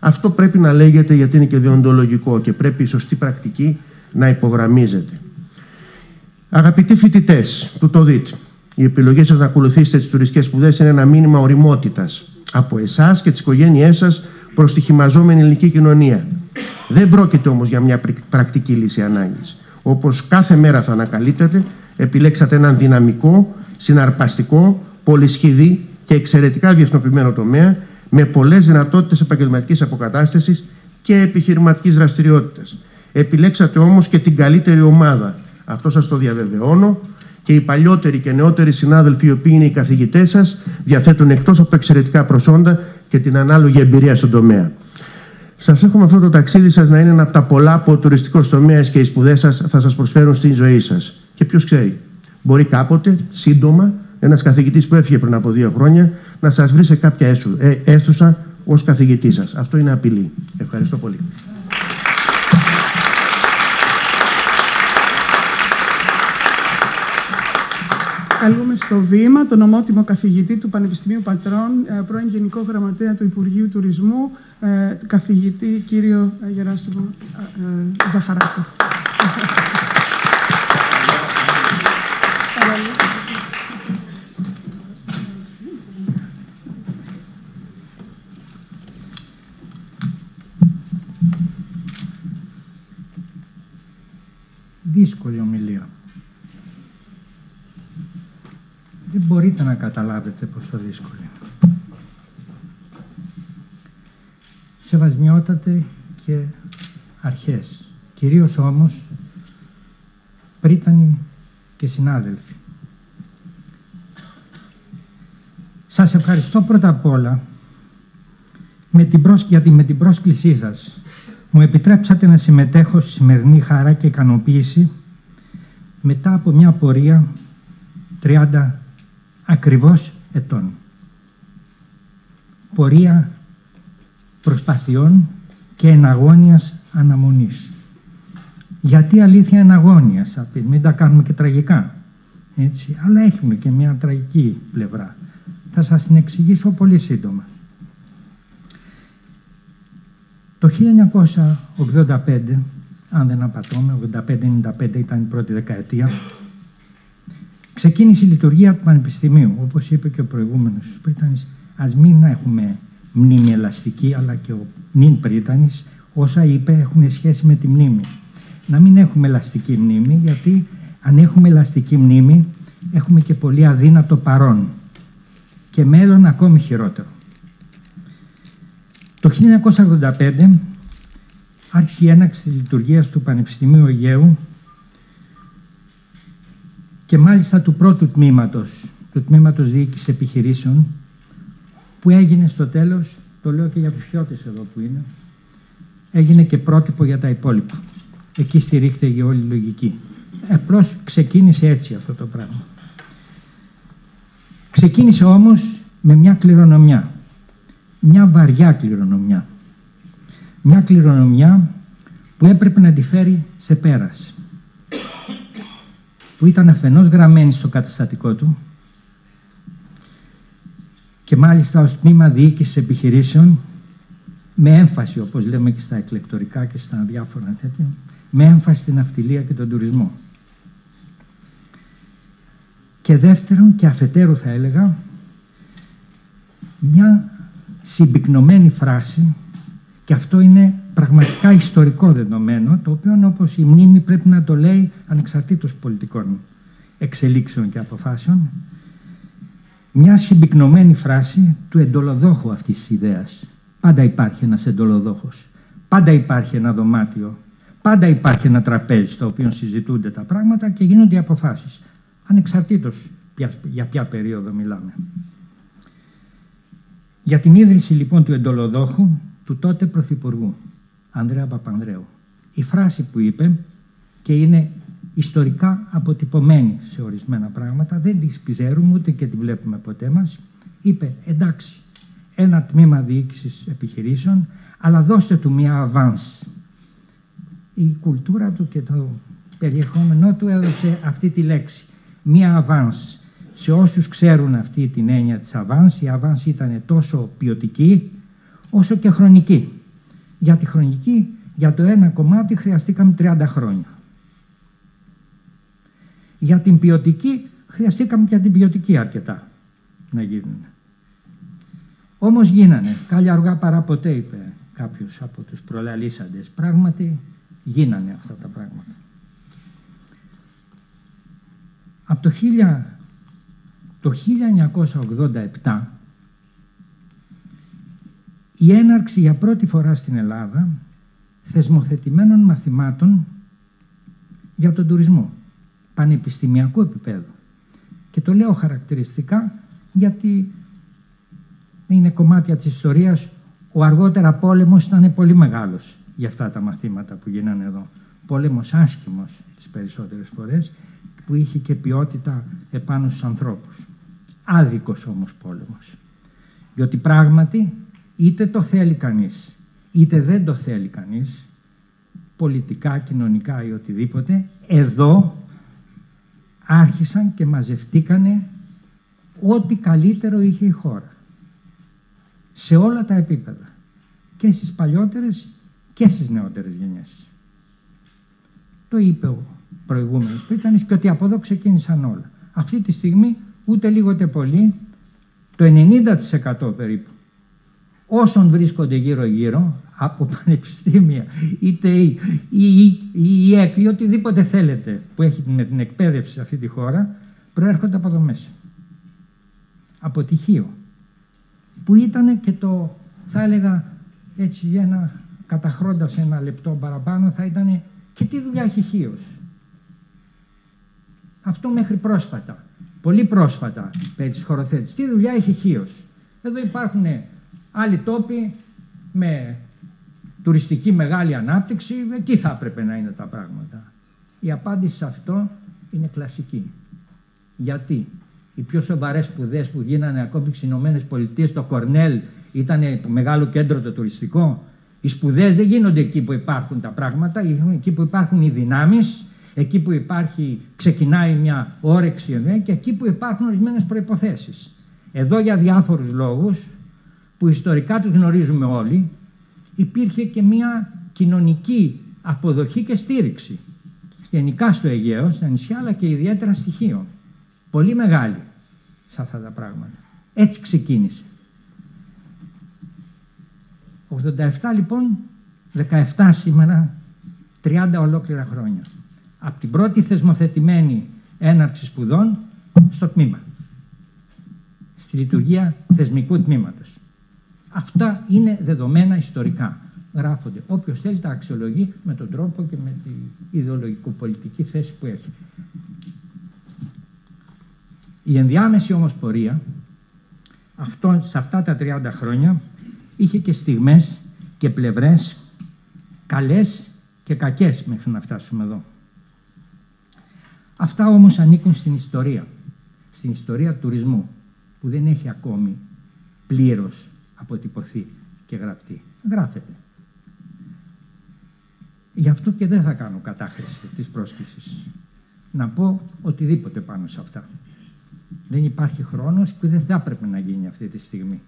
Αυτό πρέπει να λέγεται γιατί είναι και δεοντολογικό και πρέπει η σωστή πρακτική να υπογραμμίζεται. Αγαπητοί φοιτητές του ΤΟΔΙΤ, η επιλογή σας να ακολουθήσετε τις τουριστικές σπουδές είναι ένα μήνυμα ωριμότητας από εσάς και τις οικογένειές σας προς τη χυμαζόμενη ελληνική κοινωνία. Δεν πρόκειται όμως για μια πρακτική λύση ανάγκης. Όπως κάθε μέρα θα ανακαλύπτετε, επιλέξατε έναν δυναμικό, συναρπαστικό, πολυσχηδή και εξαιρετικά διεθνοποιημένο τομέα με πολλές δυνατότητες επαγγελματικής αποκατάστασης και επιχειρηματικής δραστηριότητας. Επιλέξατε όμως και την καλύτερη ομάδα. Αυτό σας το διαβεβαιώνω, και οι παλιότεροι και νεότεροι συνάδελφοι, οι οποίοι είναι οι καθηγητές σας, διαθέτουν εκτός από εξαιρετικά προσόντα και την ανάλογη εμπειρία στον τομέα. Σας εύχομαι αυτό το ταξίδι σας να είναι ένα από τα πολλά που ο τουριστικός τομέας και οι σπουδές σας θα σας προσφέρουν στην ζωή σας. Και ποιος ξέρει, μπορεί κάποτε, σύντομα, ένας καθηγητής που έφυγε πριν από 2 χρόνια να σας βρει σε κάποια αίθουσα ως καθηγητή σας. Αυτό είναι απειλή. Ευχαριστώ πολύ. Καλούμε στο βήμα τον ομότιμο καθηγητή του Πανεπιστημίου Πατρών, πρώην Γενικό Γραμματέα του Υπουργείου Τουρισμού, καθηγητή κύριο Γεράσιμο Ζαχαράκο. Δύσκολη ομιλία. Δεν μπορείτε να καταλάβετε πόσο δύσκολη. Σεβασμιότατε και αρχές, κυρίως όμως πρίτανοι και συνάδελφοι. Σας ευχαριστώ πρώτα απ' όλα γιατί με την πρόσκλησή σας μου επιτρέψατε να συμμετέχω στη σημερινή χαρά και ικανοποίηση μετά από μια πορεία 30 ακριβώς ετών. Πορεία προσπαθειών και εναγώνιας αναμονής. Γιατί αλήθεια εναγώνιας, μην τα κάνουμε και τραγικά, έτσι, αλλά έχουν και μια τραγική πλευρά. Θα σας την εξηγήσω πολύ σύντομα. Το Το 1985, αν δεν απατώμε, 85-95 ήταν η πρώτη δεκαετία, ξεκίνησε η λειτουργία του Πανεπιστημίου. Όπως είπε και ο προηγούμενος Πρίτανης, ας μην έχουμε μνήμη ελαστική, αλλά και ο νυν Πρίτανης, όσα είπε έχουν σχέση με τη μνήμη. Να μην έχουμε ελαστική μνήμη, γιατί αν έχουμε ελαστική μνήμη, έχουμε και πολύ αδύνατο παρόν και μέλλον ακόμη χειρότερο. Το 1985 άρχισε η έναρξη της λειτουργίας του Πανεπιστημίου Αιγαίου και μάλιστα του πρώτου τμήματος, του τμήματος διοίκησης επιχειρήσεων, που έγινε στο τέλος, το λέω και για τους χιώτες εδώ που είναι, έγινε και πρότυπο για τα υπόλοιπα. Εκεί στηρίχθηκε η όλη λογική. Απλώς ξεκίνησε έτσι αυτό το πράγμα. Ξεκίνησε όμως με μια κληρονομιά. Μια βαριά κληρονομιά. Μια κληρονομιά που έπρεπε να τη φέρει σε πέρας. Που ήταν αφενός γραμμένη στο καταστατικό του και μάλιστα ως τμήμα διοίκησης επιχειρήσεων, με έμφαση, όπως λέμε και στα εκλεκτορικά και στα διάφορα τέτοια, με έμφαση στην ναυτιλία και τον τουρισμό. Και δεύτερον και αφετέρου θα έλεγα, μια συμπυκνωμένη φράση, και αυτό είναι πραγματικά ιστορικό δεδομένο, το οποίο όπως η μνήμη πρέπει να το λέει ανεξαρτήτως πολιτικών εξελίξεων και αποφάσεων, μια συμπυκνωμένη φράση του εντολοδόχου αυτής της ιδέας. Πάντα υπάρχει ένας εντολοδόχος, πάντα υπάρχει ένα δωμάτιο, πάντα υπάρχει ένα τραπέζι στο οποίο συζητούνται τα πράγματα και γίνονται οι αποφάσεις, ανεξαρτήτως για ποια περίοδο μιλάμε. Για την ίδρυση λοιπόν του εντολοδόχου, του τότε Πρωθυπουργού, Ανδρέα Παπανδρέου, η φράση που είπε, και είναι ιστορικά αποτυπωμένη σε ορισμένα πράγματα, δεν τις ξέρουμε ούτε και τη βλέπουμε ποτέ μας, είπε εντάξει, ένα τμήμα διοίκησης επιχειρήσεων, αλλά δώστε του μια avance. Η κουλτούρα του και το περιεχόμενό του έδωσε αυτή τη λέξη, μια avance. Σε όσους ξέρουν αυτή την έννοια της avance, η avance ήταν τόσο ποιοτική όσο και χρονική. Για τη χρονική, για το ένα κομμάτι χρειαστήκαμε 30 χρόνια. Για την ποιοτική χρειαστήκαμε και την ποιοτική αρκετά να γίνουν. Όμως γίνανε. Κάλλια αργά παρά ποτέ, είπε κάποιος από τους προλαλήσαντες. Πράγματι γίνανε αυτά τα πράγματα. Από το 1987 η έναρξη για πρώτη φορά στην Ελλάδα θεσμοθετημένων μαθημάτων για τον τουρισμό, πανεπιστημιακού επίπεδου. Και το λέω χαρακτηριστικά γιατί είναι κομμάτια της ιστορίας. Ο αργότερα πόλεμος ήταν πολύ μεγάλος για αυτά τα μαθήματα που γίνανε εδώ. Πόλεμος άσχημος τις περισσότερες φορές, που είχε και ποιότητα επάνω στους ανθρώπους. Άδικος όμως πόλεμος. Διότι πράγματι είτε το θέλει κανείς, είτε δεν το θέλει κανείς, πολιτικά, κοινωνικά ή οτιδήποτε, εδώ άρχισαν και μαζευτήκανε ό,τι καλύτερο είχε η χώρα. Σε όλα τα επίπεδα. Και στις παλιότερες και στις νεότερες γενιές. Το είπε ο προηγούμενος Πρίτανης και ότι από εδώ ξεκίνησαν όλα. Αυτή τη στιγμή ούτε λίγο ούτε πολύ, το 90% περίπου όσων βρίσκονται γύρω-γύρω από πανεπιστήμια, είτε η ΕΚ ή οτιδήποτε θέλετε που έχει με την εκπαίδευση σε αυτή τη χώρα, προέρχονται από εδώ μέσα. Από τυχείο. Που ήταν και το, θα έλεγα έτσι καταχρώντας ένα λεπτό παραπάνω, θα ήταν και τι δουλειά έχει Χίος. Αυτό μέχρι πρόσφατα, πολύ πρόσφατα περί της χωροθέτησης. Τι δουλειά έχει Χίος. Εδώ υπάρχουν άλλοι τόποι με τουριστική μεγάλη ανάπτυξη, εκεί θα έπρεπε να είναι τα πράγματα. Η απάντηση σε αυτό είναι κλασική. Γιατί οι πιο σοβαρές σπουδές που γίνανε ακόμη στις Ηνωμένες Πολιτείες, το Κορνέλ ήταν το μεγάλο κέντρο το τουριστικό. Οι σπουδές δεν γίνονται εκεί που υπάρχουν τα πράγματα, εκεί που υπάρχουν οι δυνάμεις, εκεί που ξεκινάει μια όρεξη και εκεί που υπάρχουν ορισμένες προϋποθέσεις. Εδώ για διάφορους λόγους που ιστορικά τους γνωρίζουμε όλοι υπήρχε και μια κοινωνική αποδοχή και στήριξη. Γενικά στο Αιγαίο, στα νησιά, αλλά και ιδιαίτερα στη Χίο. Πολύ μεγάλη σε αυτά τα πράγματα. Έτσι ξεκίνησε. 87 λοιπόν, 17 σήμερα, 30 ολόκληρα χρόνια. Από την πρώτη θεσμοθετημένη έναρξη σπουδών στο τμήμα. Στη λειτουργία θεσμικού τμήματος. Αυτά είναι δεδομένα ιστορικά. Γράφονται. Όποιος θέλει τα αξιολογεί με τον τρόπο και με την ιδεολογικο-πολιτική θέση που έχει. Η ενδιάμεση όμως πορεία, σε αυτά τα 30 χρόνια, είχε και στιγμές και πλευρές καλές και κακές μέχρι να φτάσουμε εδώ. Αυτά όμως ανήκουν στην ιστορία τουρισμού, που δεν έχει ακόμη πλήρως αποτυπωθεί και γραφτεί. Γράφεται. Γι' αυτό και δεν θα κάνω κατάχρηση της πρόσκλησης. Να πω οτιδήποτε πάνω σε αυτά. Δεν υπάρχει χρόνος που δεν θα έπρεπε να γίνει αυτή τη στιγμή.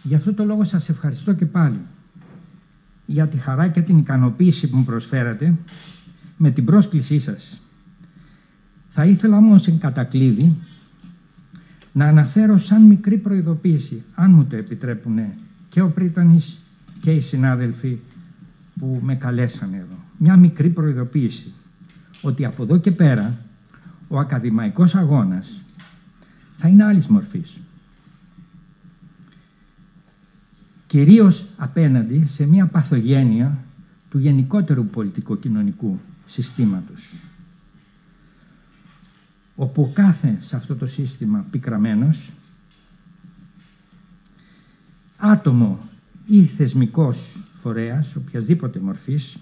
Γι' αυτό το λόγο σας ευχαριστώ και πάλι για τη χαρά και την ικανοποίηση που μου προσφέρατε με την πρόσκλησή σας. Θα ήθελα όμως εν κατακλείδη να αναφέρω σαν μικρή προειδοποίηση, αν μου το επιτρέπουν και ο Πρίτανης και οι συνάδελφοι που με καλέσανε εδώ. Μια μικρή προειδοποίηση ότι από εδώ και πέρα ο ακαδημαϊκός αγώνας θα είναι άλλης μορφής. Κυρίως απέναντι σε μια παθογένεια του γενικότερου πολιτικο-κοινωνικού συστήματος, όπου κάθε σε αυτό το σύστημα πικραμένος, άτομο ή θεσμικός φορέας, οποιασδήποτε μορφής,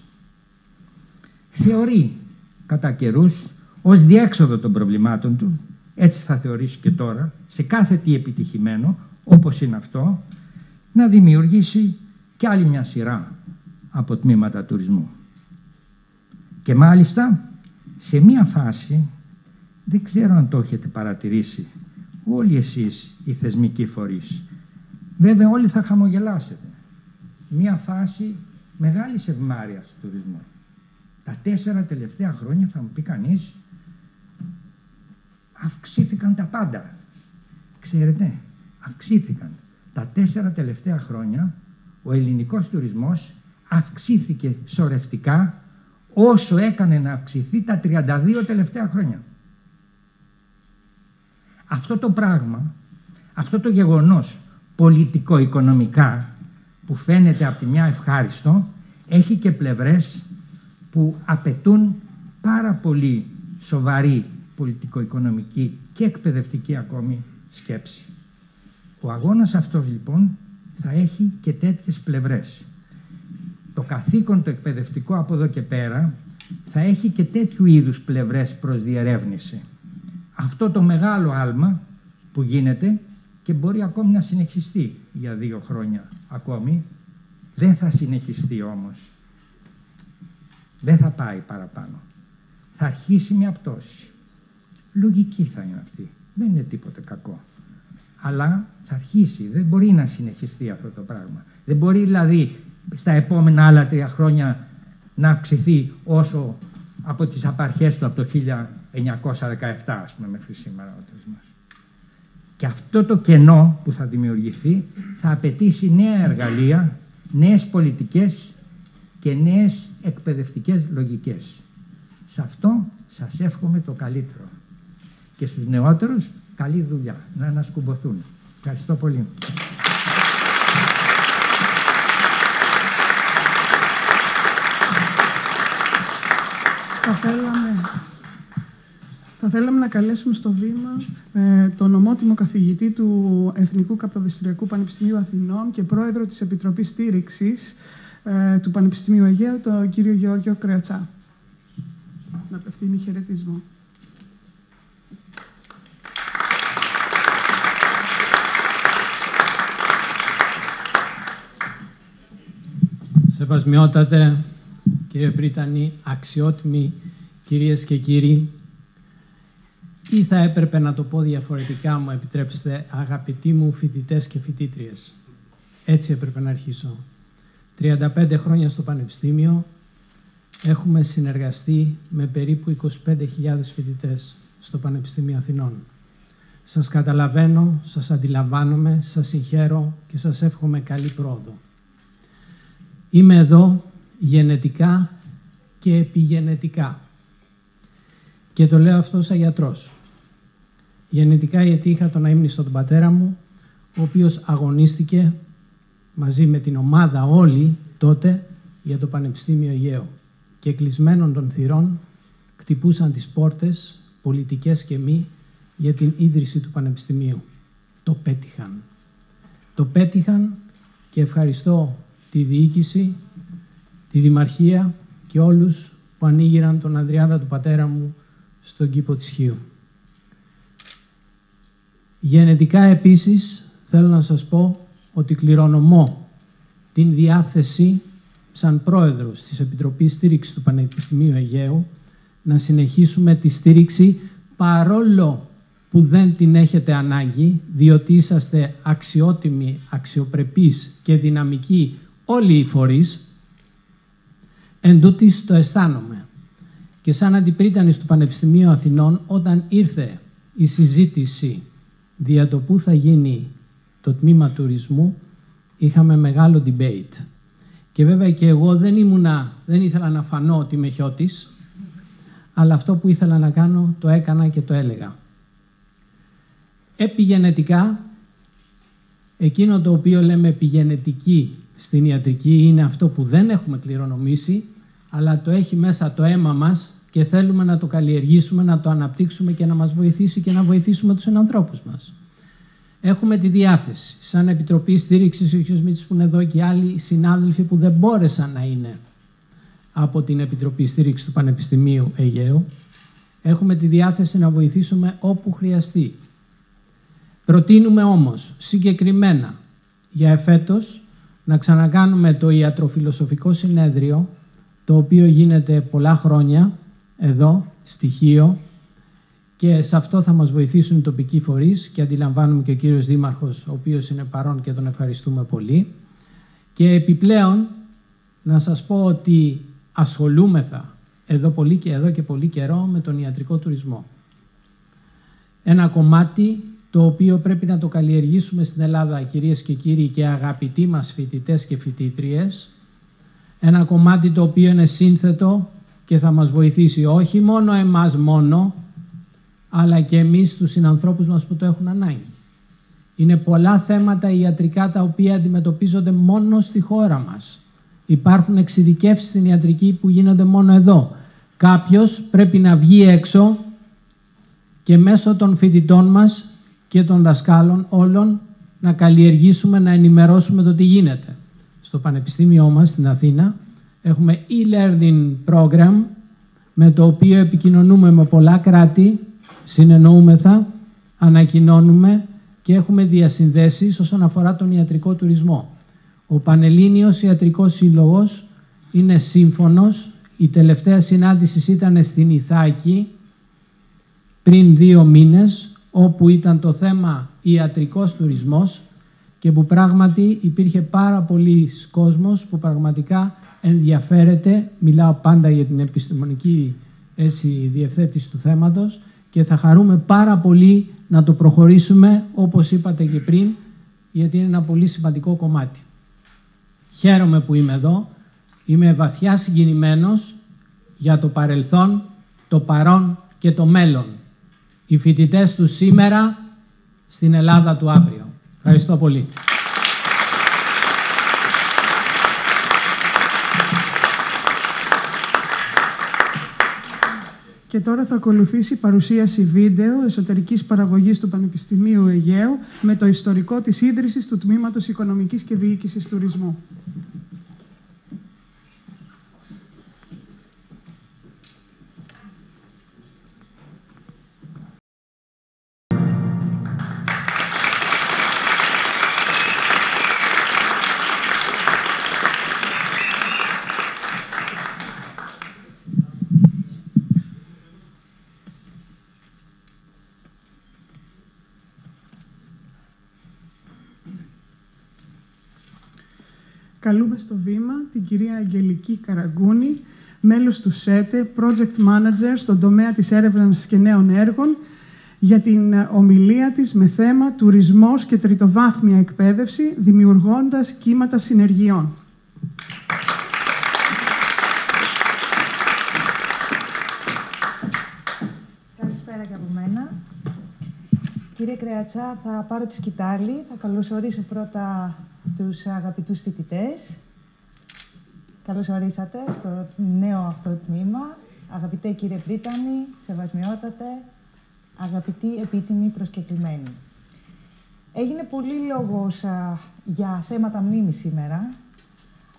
θεωρεί κατά καιρούς ως διέξοδο των προβλημάτων του, έτσι θα θεωρήσει και τώρα, σε κάθε τι επιτυχημένο, όπως είναι αυτό, να δημιουργήσει και άλλη μια σειρά από τμήματα τουρισμού. Και μάλιστα, σε μια φάση, δεν ξέρω αν το έχετε παρατηρήσει, όλοι εσείς οι θεσμικοί φορείς, βέβαια όλοι θα χαμογελάσετε, μια φάση μεγάλης ευμάρειας του τουρισμού. Τα 4 τελευταία χρόνια θα μου πει κανείς, αυξήθηκαν τα πάντα. Ξέρετε, αυξήθηκαν. Τα 4 τελευταία χρόνια ο ελληνικός τουρισμός αυξήθηκε σωρευτικά όσο έκανε να αυξηθεί τα 32 τελευταία χρόνια. Αυτό το πράγμα, αυτό το γεγονός πολιτικο-οικονομικά που φαίνεται από τη μια ευχάριστο, έχει και πλευρές που απαιτούν πάρα πολύ σοβαρή πολιτικο-οικονομική και εκπαιδευτική ακόμη σκέψη. Ο αγώνας αυτός λοιπόν θα έχει και τέτοιες πλευρές. Το καθήκον το εκπαιδευτικό από εδώ και πέρα θα έχει και τέτοιου είδους πλευρές προς διερεύνηση. Αυτό το μεγάλο άλμα που γίνεται και μπορεί ακόμη να συνεχιστεί για 2 χρόνια ακόμη, δεν θα συνεχιστεί όμως. Δεν θα πάει παραπάνω. Θα αρχίσει μια πτώση. Λογική θα είναι αυτή. Δεν είναι τίποτε κακό. Αλλά θα αρχίσει. Δεν μπορεί να συνεχιστεί αυτό το πράγμα. Δεν μπορεί δηλαδή στα επόμενα άλλα 3 χρόνια να αυξηθεί όσο από τις απαρχές του από το 1917 ας πούμε μέχρι σήμερα ο τουρισμός. Και αυτό το κενό που θα δημιουργηθεί θα απαιτήσει νέα εργαλεία, νέες πολιτικές και νέες εκπαιδευτικές λογικές. Σε αυτό σας εύχομαι το καλύτερο. Και στους νεότερους καλή δουλειά, να ανασκουμποθούν. Ευχαριστώ πολύ. Θα θέλαμε να καλέσουμε στο βήμα τον ομότιμο καθηγητή του Εθνικού Καποδιστριακού Πανεπιστημίου Αθηνών και πρόεδρο της Επιτροπής Στήριξης του Πανεπιστημίου Αιγαίου, τον κύριο Γεώργιο Κρεατσά. Να απευθύνει χαιρετισμό. Σεβασμιότατε, κύριε Πρίτανη, αξιότιμοι κυρίες και κύριοι, ή θα έπρεπε να το πω διαφορετικά, μου επιτρέψετε, αγαπητοί μου φοιτητές και φοιτήτριες. έτσι έπρεπε να αρχίσω. 35 χρόνια στο Πανεπιστήμιο, έχουμε συνεργαστεί με περίπου 25.000 φοιτητές στο Πανεπιστήμιο Αθηνών. Σας καταλαβαίνω, σας αντιλαμβάνομαι, σας συγχαίρω και σας εύχομαι καλή πρόοδο. Είμαι εδώ γενετικά και επιγενετικά. Και το λέω αυτό σαν γιατρός. Γενετικά γιατί είχα τον αείμνηστο τον πατέρα μου, ο οποίος αγωνίστηκε μαζί με την ομάδα όλη τότε για το Πανεπιστήμιο Αιγαίου. Και κλεισμένων των θυρών χτυπούσαν τις πόρτες, πολιτικές και μη, για την ίδρυση του Πανεπιστημίου. Το πέτυχαν. Το πέτυχαν και ευχαριστώ τη διοίκηση, τη Δημαρχία και όλους που ανοίγηραν τον Ανδριάδα του πατέρα μου στον κήπο της Χίου. Γενετικά επίσης θέλω να σας πω ότι κληρονομώ την διάθεση σαν πρόεδρος της Επιτροπής Στήριξης του Πανεπιστημίου Αιγαίου να συνεχίσουμε τη στήριξη παρόλο που δεν την έχετε ανάγκη, διότι είσαστε αξιότιμοι, αξιοπρεπείς και δυναμικοί όλοι οι φορείς, εν τούτοις το αισθάνομαι. Και σαν αντιπρίτανης του Πανεπιστημίου Αθηνών, όταν ήρθε η συζήτηση δια το πού θα γίνει το τμήμα τουρισμού, είχαμε μεγάλο debate. Και βέβαια και εγώ δεν ήθελα να φανώ ότι είμαι χιώτης, αλλά αυτό που ήθελα να κάνω το έκανα και το έλεγα. Επιγενετικά, εκείνο το οποίο λέμε επιγενετική στην ιατρική είναι αυτό που δεν έχουμε κληρονομήσει, αλλά το έχει μέσα το αίμα μας και θέλουμε να το καλλιεργήσουμε, να το αναπτύξουμε και να μας βοηθήσει και να βοηθήσουμε τους ανθρώπους μας. Έχουμε τη διάθεση, σαν Επιτροπή Στήριξης, ο κ. Μήτσης που είναι εδώ και άλλοι συνάδελφοι που δεν μπόρεσαν να είναι από την Επιτροπή Στήριξης του Πανεπιστημίου Αιγαίου, έχουμε τη διάθεση να βοηθήσουμε όπου χρειαστεί. Προτείνουμε όμως συγκεκριμένα για εφέτος να ξανακάνουμε το ιατροφιλοσοφικό συνέδριο, το οποίο γίνεται πολλά χρόνια εδώ, στοιχείο, και σε αυτό θα μας βοηθήσουν οι τοπικοί φορείς και αντιλαμβάνουμε και ο κύριος Δήμαρχος, ο οποίος είναι παρόν και τον ευχαριστούμε πολύ. Και επιπλέον να σας πω ότι ασχολούμεθα εδώ και πολύ καιρό με τον ιατρικό τουρισμό. Ένα κομμάτι το οποίο πρέπει να το καλλιεργήσουμε στην Ελλάδα, κυρίες και κύριοι και αγαπητοί μας φοιτητές και φοιτήτριες. Ένα κομμάτι το οποίο είναι σύνθετο και θα μας βοηθήσει όχι μόνο εμάς μόνο, αλλά και εμείς τους συνανθρώπους μας που το έχουν ανάγκη. Είναι πολλά θέματα ιατρικά τα οποία αντιμετωπίζονται μόνο στη χώρα μας. Υπάρχουν εξειδικεύσεις στην ιατρική που γίνονται μόνο εδώ. Κάποιος πρέπει να βγει έξω και μέσω των φοιτητών μας και των δασκάλων όλων να καλλιεργήσουμε, να ενημερώσουμε το τι γίνεται. Στο Πανεπιστήμιό μας στην Αθήνα έχουμε e-learning program με το οποίο επικοινωνούμε με πολλά κράτη, συνεννοούμεθα, ανακοινώνουμε και έχουμε διασυνδέσεις όσον αφορά τον ιατρικό τουρισμό. Ο Πανελλήνιος Ιατρικός Σύλλογος είναι σύμφωνος. Η τελευταία συνάντηση ήταν στην Ιθάκη πριν 2 μήνες, όπου ήταν το θέμα ιατρικός τουρισμός και που πράγματι υπήρχε πάρα πολλής κόσμος που πραγματικά ενδιαφέρεται. Μιλάω πάντα για την επιστημονική διευθέτηση του θέματος και θα χαρούμε πάρα πολύ να το προχωρήσουμε, όπως είπατε και πριν, γιατί είναι ένα πολύ σημαντικό κομμάτι. Χαίρομαι που είμαι εδώ. Είμαι βαθιά συγκινημένος για το παρελθόν, το παρόν και το μέλλον. Οι φοιτητές του σήμερα στην Ελλάδα του αύριο. Ευχαριστώ πολύ. Και τώρα θα ακολουθήσει παρουσίαση βίντεο εσωτερικής παραγωγής του Πανεπιστημίου Αιγαίου με το ιστορικό της ίδρυσης του Τμήματος Οικονομικής και Διοίκησης Τουρισμού. καλούμε στο βήμα την κυρία Αγγελική Καραγκούνη, μέλος του ΣΕΤΕ, Project Manager στον τομέα της έρευνας και νέων έργων, για την ομιλία της με θέμα «Τουρισμός και τριτοβάθμια εκπαίδευση, δημιουργώντας κύματα συνεργειών». Καλησπέρα και από μένα. Κύριε Κρεατσά, θα πάρω τη σκητάλη. Θα καλωσορίσω πρώτα τους αγαπητούς φοιτητές. Καλώς ορίσατε στο νέο αυτό τμήμα. Αγαπητέ κύριε Πρίτανη, σεβασμιότατε, αγαπητοί επίτιμοι προσκεκλημένοι. Έγινε πολύ λόγος για θέματα μνήμης σήμερα,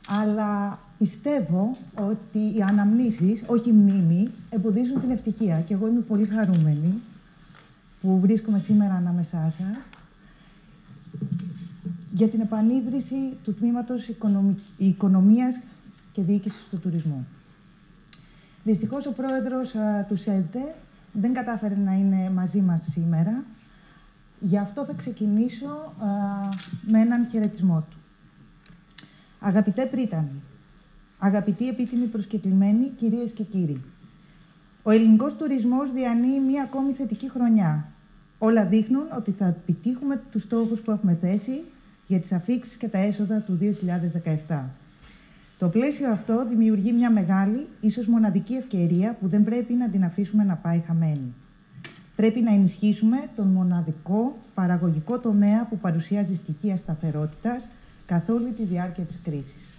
αλλά πιστεύω ότι οι αναμνήσεις, όχι η μνήμη, εμποδίζουν την ευτυχία. Και εγώ είμαι πολύ χαρούμενη που βρίσκομαι σήμερα ανάμεσά σας για την επανίδρυση του τμήματος Οικονομίας και Διοίκησης του Τουρισμού. Δυστυχώς ο πρόεδρος του ΣΕΤΕ δεν κατάφερε να είναι μαζί μας σήμερα. Γι' αυτό θα ξεκινήσω με έναν χαιρετισμό του. Αγαπητέ Πρίτανη, αγαπητοί επίτιμοι προσκεκλημένοι, κυρίες και κύριοι, ο ελληνικός τουρισμός διανύει μία ακόμη θετική χρονιά. Όλα δείχνουν ότι θα επιτύχουμε τους στόχους που έχουμε θέσει για τις αφίξεις και τα έσοδα του 2017. Το πλαίσιο αυτό δημιουργεί μια μεγάλη, ίσως μοναδική ευκαιρία που δεν πρέπει να την αφήσουμε να πάει χαμένη. Πρέπει να ενισχύσουμε τον μοναδικό παραγωγικό τομέα που παρουσιάζει στοιχεία σταθερότητας καθ' όλη τη διάρκεια της κρίσης.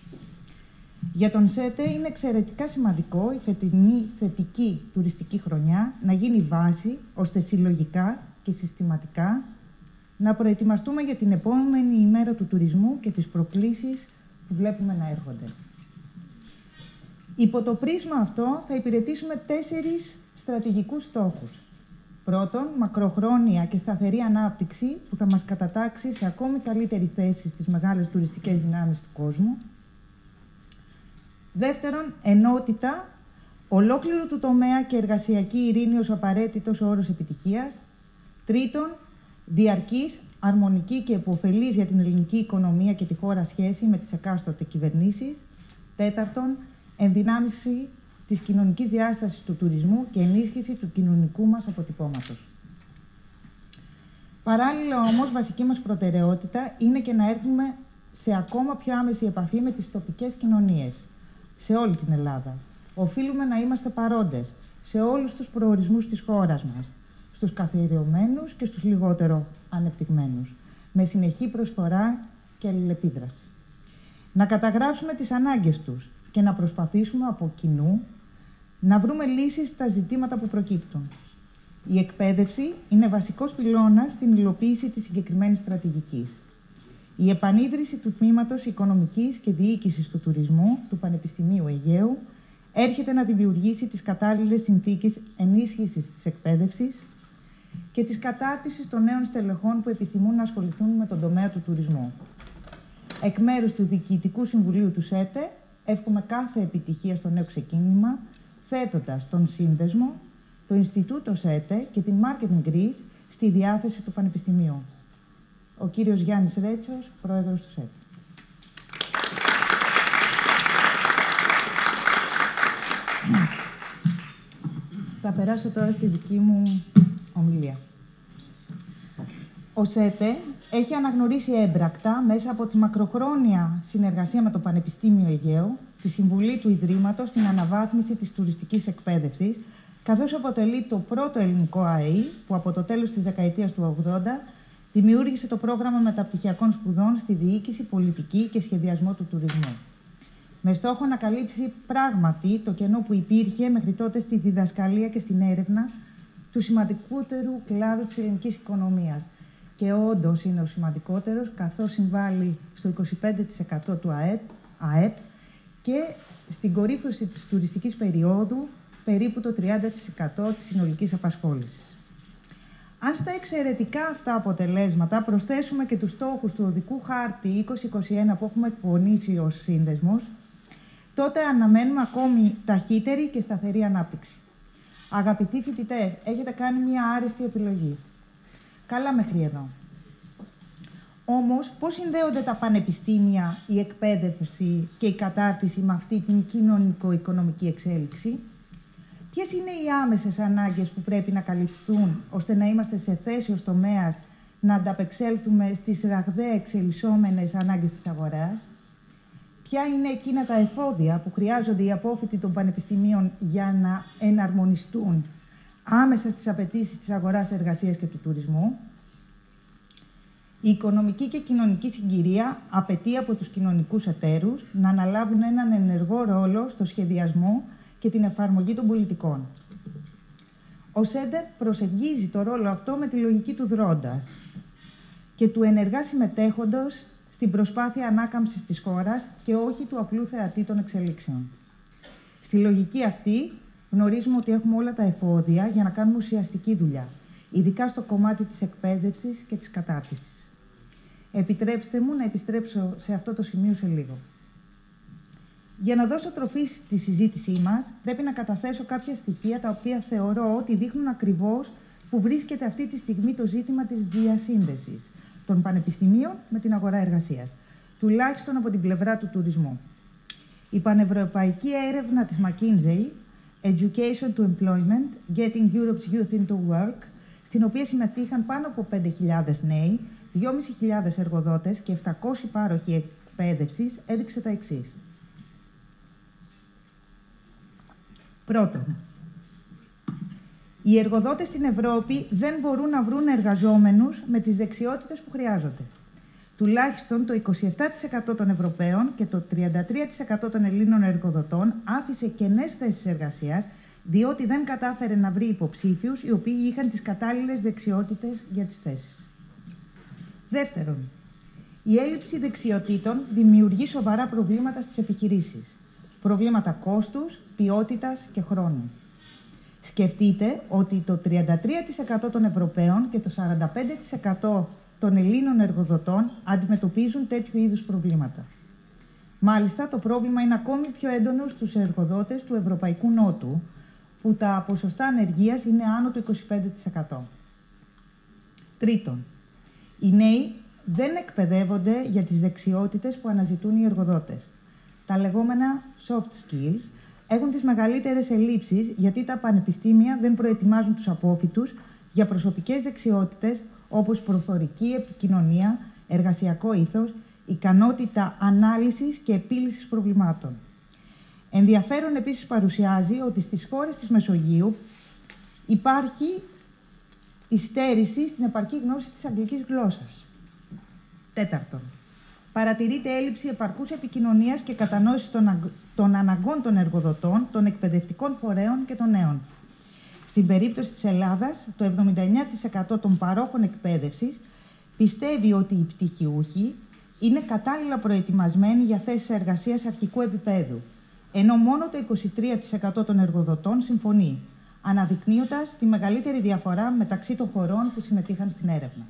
Για τον ΣΕΤΕ είναι εξαιρετικά σημαντικό η φετινή θετική τουριστική χρονιά να γίνει βάση ώστε συλλογικά και συστηματικά να προετοιμαστούμε για την επόμενη ημέρα του τουρισμού και τις προκλήσεις που βλέπουμε να έρχονται. Υπό το πρίσμα αυτό θα υπηρετήσουμε 4 στρατηγικούς στόχους. Πρώτον, μακροχρόνια και σταθερή ανάπτυξη που θα μας κατατάξει σε ακόμη καλύτερη θέση στις μεγάλες τουριστικές δυνάμεις του κόσμου. Δεύτερον, ενότητα ολόκληρου του τομέα και εργασιακή ειρήνη ως απαραίτητος όρος επιτυχίας. Τρίτον, διαρκής, αρμονική και επωφελής για την ελληνική οικονομία και τη χώρα σχέση με τις εκάστοτε κυβερνήσεις. Τέταρτον, ενδυνάμιση της κοινωνικής διάστασης του τουρισμού και ενίσχυση του κοινωνικού μας αποτυπώματος. Παράλληλα όμως, βασική μας προτεραιότητα είναι και να έρθουμε σε ακόμα πιο άμεση επαφή με τις τοπικές κοινωνίες, σε όλη την Ελλάδα. Οφείλουμε να είμαστε παρόντες σε όλους τους προορισμούς της χώρας μας, στους καθιερωμένους και στους λιγότερο ανεπτυγμένους, με συνεχή προσφορά και αλληλεπίδραση. Να καταγράψουμε τις ανάγκες τους και να προσπαθήσουμε από κοινού να βρούμε λύσεις στα ζητήματα που προκύπτουν. Η εκπαίδευση είναι βασικός πυλώνας στην υλοποίηση της συγκεκριμένης στρατηγικής. Η επανίδρυση του τμήματος Οικονομικής και Διοίκησης του Τουρισμού του Πανεπιστημίου Αιγαίου έρχεται να δημιουργήσει τις κατάλληλες συνθήκες ενίσχυσης της εκπαίδευσης και της κατάρτισης των νέων στελεχών που επιθυμούν να ασχοληθούν με τον τομέα του τουρισμού. Εκ μέρους του Διοικητικού Συμβουλίου του ΣΕΤΕ, εύχομαι κάθε επιτυχία στο νέο ξεκίνημα, θέτοντας τον σύνδεσμο, το Ινστιτούτο ΣΕΤΕ και την Marketing Greece στη διάθεση του Πανεπιστημίου. Ο κύριος Γιάννης Ρέτσος, πρόεδρος του ΣΕΤΕ. Θα περάσω τώρα στη δική μου ομιλία. Ο ΣΕΤΕ έχει αναγνωρίσει έμπρακτα μέσα από τη μακροχρόνια συνεργασία με το Πανεπιστήμιο Αιγαίου τη συμβουλή του Ιδρύματος στην αναβάθμιση της τουριστικής εκπαίδευσης, καθώς αποτελεί το πρώτο ελληνικό ΑΕΗ που από το τέλος της δεκαετίας του 80 δημιούργησε το πρόγραμμα μεταπτυχιακών σπουδών στη διοίκηση, πολιτική και σχεδιασμό του τουρισμού. Με στόχο να καλύψει πράγματι το κενό που υπήρχε μέχρι τότε στη διδασκαλία και στην έρευνα του σημαντικότερου κλάδου της ελληνικής οικονομίας. Και όντως είναι ο σημαντικότερος, καθώς συμβάλλει στο 25% του ΑΕΠ και στην κορύφωση της τουριστικής περίοδου περίπου το 30% της συνολικής απασχόλησης. Αν στα εξαιρετικά αυτά αποτελέσματα προσθέσουμε και τους στόχους του οδικού χάρτη 2021 που έχουμε εκπονήσει ως σύνδεσμος, τότε αναμένουμε ακόμη ταχύτερη και σταθερή ανάπτυξη. Αγαπητοί φοιτητές, έχετε κάνει μια άριστη επιλογή. Καλά μέχρι εδώ. Όμως, πώς συνδέονται τα πανεπιστήμια, η εκπαίδευση και η κατάρτιση με αυτή την κοινωνικο-οικονομική εξέλιξη? Ποιες είναι οι άμεσες ανάγκες που πρέπει να καλυφθούν ώστε να είμαστε σε θέση ως τομέας να ανταπεξέλθουμε στις ραγδαία εξελισσόμενες ανάγκες της αγοράς? Ποια είναι εκείνα τα εφόδια που χρειάζονται οι απόφοιτοι των πανεπιστημίων για να εναρμονιστούν άμεσα στις απαιτήσεις της αγοράς εργασίας και του τουρισμού? Η οικονομική και κοινωνική συγκυρία απαιτεί από τους κοινωνικούς εταίρους να αναλάβουν έναν ενεργό ρόλο στο σχεδιασμό και την εφαρμογή των πολιτικών. Ο ΣΕΝΤΕ προσεγγίζει το ρόλο αυτό με τη λογική του δρόντας και του ενεργά συμμετέχοντος στην προσπάθεια ανάκαμψης της χώρας και όχι του απλού θεατή των εξελίξεων. Στη λογική αυτή γνωρίζουμε ότι έχουμε όλα τα εφόδια για να κάνουμε ουσιαστική δουλειά, ειδικά στο κομμάτι της εκπαίδευσης και της κατάρτισης. Επιτρέψτε μου να επιστρέψω σε αυτό το σημείο σε λίγο. Για να δώσω τροφή στη συζήτησή μας, πρέπει να καταθέσω κάποια στοιχεία τα οποία θεωρώ ότι δείχνουν ακριβώς που βρίσκεται αυτή τη στιγμή το ζήτημα της διασύνδεσης των πανεπιστημίων με την αγορά εργασίας, τουλάχιστον από την πλευρά του τουρισμού. Η πανευρωπαϊκή έρευνα της McKinsey, Education to Employment, Getting Europe's Youth into Work, στην οποία συμμετείχαν πάνω από 5.000 νέοι, 2.500 εργοδότες και 700 πάροχοι εκπαίδευσης, έδειξε τα εξής. Πρώτον, οι εργοδότες στην Ευρώπη δεν μπορούν να βρουν εργαζόμενους με τις δεξιότητες που χρειάζονται. Τουλάχιστον το 27% των Ευρωπαίων και το 33% των Ελλήνων εργοδοτών άφησε κενές θέσεις εργασίας, διότι δεν κατάφερε να βρει υποψήφιους οι οποίοι είχαν τις κατάλληλες δεξιότητες για τις θέσεις. Δεύτερον, η έλλειψη δεξιοτήτων δημιουργεί σοβαρά προβλήματα στις επιχειρήσεις. Προβλήματα κόστους, ποιότητας και χρόνου. Σκεφτείτε ότι το 33% των Ευρωπαίων και το 45% των Ελλήνων εργοδοτών αντιμετωπίζουν τέτοιου είδους προβλήματα. Μάλιστα, το πρόβλημα είναι ακόμη πιο έντονο στους εργοδότες του Ευρωπαϊκού Νότου, που τα ποσοστά ανεργίας είναι άνω του 25%. Τρίτον, οι νέοι δεν εκπαιδεύονται για τις δεξιότητες που αναζητούν οι εργοδότες. Τα λεγόμενα soft skills έχουν τις μεγαλύτερες ελλείψεις γιατί τα πανεπιστήμια δεν προετοιμάζουν τους απόφοιτους για προσωπικές δεξιότητες όπως προφορική επικοινωνία, εργασιακό ήθος, ικανότητα ανάλυσης και επίλυσης προβλημάτων. Ενδιαφέρον επίσης παρουσιάζει ότι στις χώρες της Μεσογείου υπάρχει υστέρηση στην επαρκή γνώση της αγγλικής γλώσσας. Τέταρτον, παρατηρείται έλλειψη επαρκούς επικοινωνίας και κατανόησης των αναγκών των εργοδοτών, των εκπαιδευτικών φορέων και των νέων. Στην περίπτωση της Ελλάδας, το 79% των παρόχων εκπαίδευσης πιστεύει ότι οι πτυχιούχοι είναι κατάλληλα προετοιμασμένοι για θέσεις εργασίας αρχικού επίπεδου, ενώ μόνο το 23% των εργοδοτών συμφωνεί, αναδεικνύοντας τη μεγαλύτερη διαφορά μεταξύ των χωρών που συμμετείχαν στην έρευνα.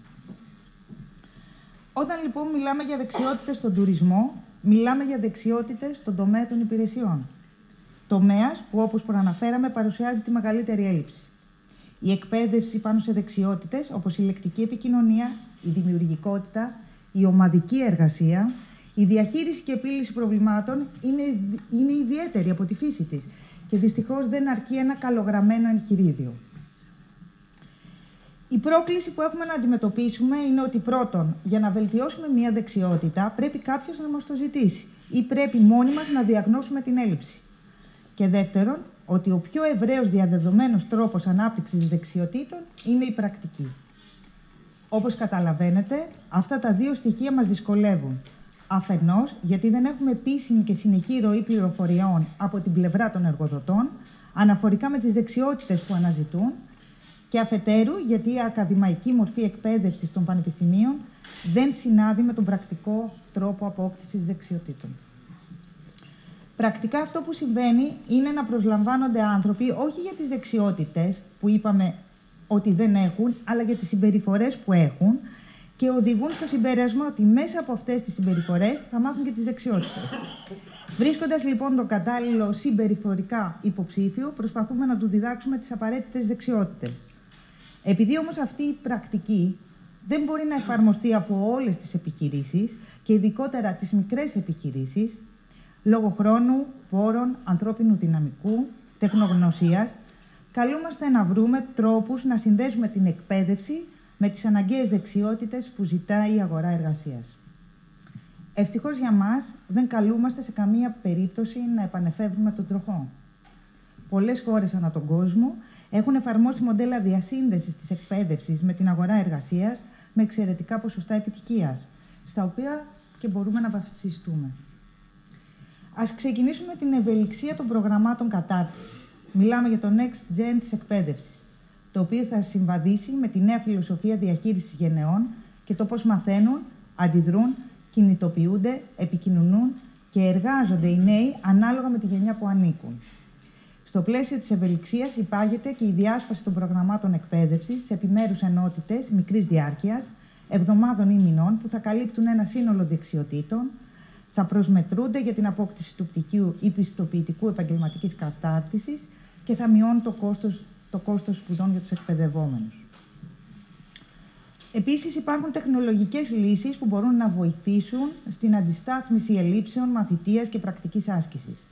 Όταν λοιπόν μιλάμε για δεξιότητες στον τουρισμό, μιλάμε για δεξιότητες στον τομέα των υπηρεσιών. Τομέας που, όπως προαναφέραμε, παρουσιάζει τη μεγαλύτερη έλλειψη. Η εκπαίδευση πάνω σε δεξιότητες, όπως η λεκτική επικοινωνία, η δημιουργικότητα, η ομαδική εργασία, η διαχείριση και επίλυση προβλημάτων είναι ιδιαίτερη από τη φύση της και δυστυχώς δεν αρκεί ένα καλογραμμένο εγχειρίδιο. Η πρόκληση που έχουμε να αντιμετωπίσουμε είναι ότι πρώτον, για να βελτιώσουμε μία δεξιότητα, πρέπει κάποιος να μας το ζητήσει ή πρέπει μόνοι μας να διαγνώσουμε την έλλειψη. Και δεύτερον, ότι ο πιο ευρέως διαδεδομένος τρόπος ανάπτυξης δεξιοτήτων είναι η πρακτική. Όπως καταλαβαίνετε, αυτά τα δύο στοιχεία μας δυσκολεύουν. Αφενός, γιατί δεν έχουμε επίσημη και συνεχή ροή πληροφοριών από την πλευρά των εργοδοτών, αναφορικά με τις δεξιότητες που αναζητούν, και αφετέρου, γιατί η ακαδημαϊκή μορφή εκπαίδευσης των πανεπιστημίων δεν συνάδει με τον πρακτικό τρόπο απόκτησης δεξιοτήτων. Πρακτικά αυτό που συμβαίνει είναι να προσλαμβάνονται άνθρωποι όχι για τις δεξιότητες που είπαμε ότι δεν έχουν, αλλά για τις συμπεριφορές που έχουν και οδηγούν στο συμπέρασμα ότι μέσα από αυτές τις συμπεριφορές θα μάθουν και τις δεξιότητες. Βρίσκοντας λοιπόν τον κατάλληλο συμπεριφορικά υποψήφιο, προσπαθούμε να του διδάξουμε τις απαραίτητες δεξιότητες. Επειδή όμως αυτή η πρακτική δεν μπορεί να εφαρμοστεί από όλες τις επιχειρήσεις και ειδικότερα τις μικρές επιχειρήσεις, λόγω χρόνου, πόρων, ανθρώπινου δυναμικού, τεχνογνωσίας, καλούμαστε να βρούμε τρόπους να συνδέσουμε την εκπαίδευση με τις αναγκαίες δεξιότητες που ζητάει η αγορά εργασίας. Ευτυχώς για μας, δεν καλούμαστε σε καμία περίπτωση να επανεφεύρουμε τον τροχό. Πολλές χώρες ανά τον κόσμο έχουν εφαρμόσει μοντέλα διασύνδεσης της εκπαίδευσης με την αγορά εργασίας με εξαιρετικά ποσοστά επιτυχίας, στα οποία και μπορούμε να βασιστούμε. Ας ξεκινήσουμε την ευελιξία των προγραμμάτων κατάρτισης. Μιλάμε για το Next Gen της εκπαίδευσης, το οποίο θα συμβαδίσει με τη νέα φιλοσοφία διαχείρισης γενεών και το πώς μαθαίνουν, αντιδρούν, κινητοποιούνται, επικοινωνούν και εργάζονται οι νέοι ανάλογα με τη γενιά που ανήκουν. Στο πλαίσιο της ευελιξίας υπάγεται και η διάσπαση των προγραμμάτων εκπαίδευσης σε επιμέρους ενότητες μικρής διάρκειας, εβδομάδων ή μηνών, που θα καλύπτουν ένα σύνολο δεξιοτήτων, θα προσμετρούνται για την απόκτηση του πτυχίου ή πιστοποιητικού επαγγελματικής κατάρτισης και θα μειώνουν το κόστος σπουδών για τους εκπαιδευόμενους. Επίσης, υπάρχουν τεχνολογικές λύσεις που μπορούν να βοηθήσουν στην αντιστάθμιση ελλείψεων μαθητείας και πρακτικής άσκησης.